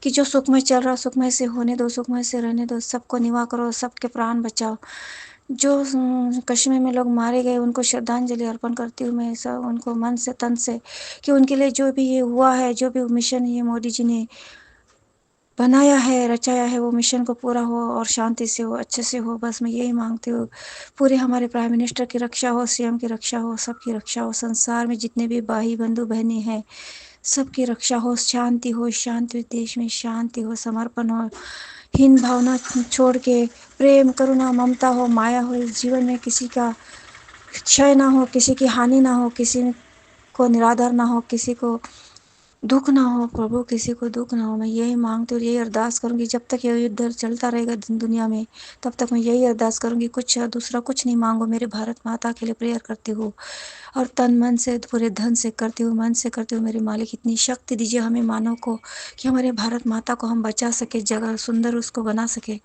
कि जो सुखमय चल रहा सुखमय से होने दो, सुखमय से रहने दो, सबको निवा करो, सबके प्राण बचाओ। जो कश्मीर में लोग मारे गए उनको श्रद्धांजलि अर्पण करती हूँ मैं, सब उनको मन से तन से, कि उनके लिए जो भी ये हुआ है, जो भी मिशन ये मोदी जी ने बनाया है, रचाया है, वो मिशन को पूरा हो और शांति से हो, अच्छे से हो। बस मैं यही मांगती हूँ। पूरे हमारे प्राइम मिनिस्टर की रक्षा हो, सीएम की रक्षा हो, सबकी रक्षा हो, संसार में जितने भी भाई बंधु बहनें हैं सबकी रक्षा हो, शांति हो, शांति देश में शांति हो, समर्पण हो, हीन भावना छोड़ के प्रेम करुणा ममता हो, माया हो, इस जीवन में किसी का क्षय ना हो, किसी की हानि ना हो, किसी को निरादर ना हो, किसी को दुख ना हो प्रभु, किसी को दुख ना हो। मैं यही मांगती हूँ, यही अरदास करूंगी। जब तक ये युद्ध चलता रहेगा दुनिया में, तब तक मैं यही अरदास करूंगी, कुछ दूसरा कुछ नहीं मांगो। मेरे भारत माता के लिए प्रेयर करती हूँ, और तन मन से, पूरे धन से करती हूँ, मन से करती हूँ। मेरे मालिक इतनी शक्ति दीजिए हमें मानव को, कि हमारे भारत माता को हम बचा सके, जगह सुंदर उसको बना सके।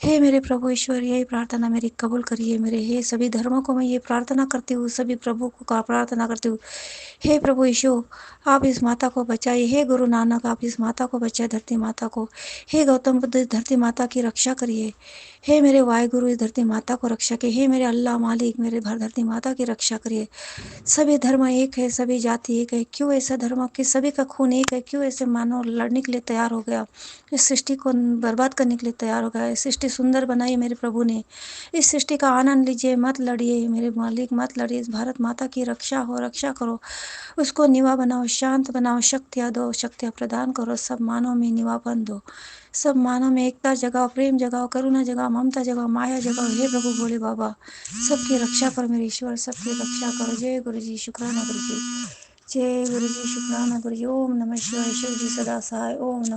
हे मेरे प्रभु ईश्वर, यही प्रार्थना मेरी कबूल करिए। मेरे हे सभी धर्मों को मैं ये प्रार्थना करती हूँ, सभी प्रभु को का प्रार्थना करती हूँ। हे प्रभु यीशु, आप इस माता को बचाइए। हे गुरु नानक, आप इस माता को बचाए, धरती माता को। हे गौतम बुद्ध, इस धरती माता की रक्षा करिए। हे मेरे वाहिगुरु, इस धरती माता को रक्षा करिए। हे मेरे अल्लाह मालिक, मेरे धरती माता की रक्षा करिए। सभी धर्म एक है, सभी जाति एक है, क्यों ऐसा धर्म कि सभी का खून एक है? क्यों ऐसे मानव लड़ने के लिए तैयार हो गया, इस सृष्टि को बर्बाद करने के लिए तैयार हो गया? इस सृष्टि सुंदर बनाई मेरे प्रभु ने, इस सृष्टि का आनंद लीजिए, मत लड़िए मेरे मालिक, मत लड़िए। इस भारत माता की रक्षा हो, रक्षा करो, उसको निवा बनाओ, शांत बनाओ, शक्तियाँ दो, शक्तियाँ प्रदान करो, सब मानव में निवापन दो, सब मानव में एकता जगाओ, प्रेम जगाओ, करुणा जगाओ, ममता जगाओ, माया जगाओ। हे प्रभु भोले बाबा, सबकी रक्षा करो मेरे ईश्वर, सबकी रक्षा करो। जय गुरु जी, शुक्राना गुरु जी। जय गुरु जी, शुक्राना गुरु जी। ओम नमः शिवाय। शिव जी सदा सहाय। ओम नमः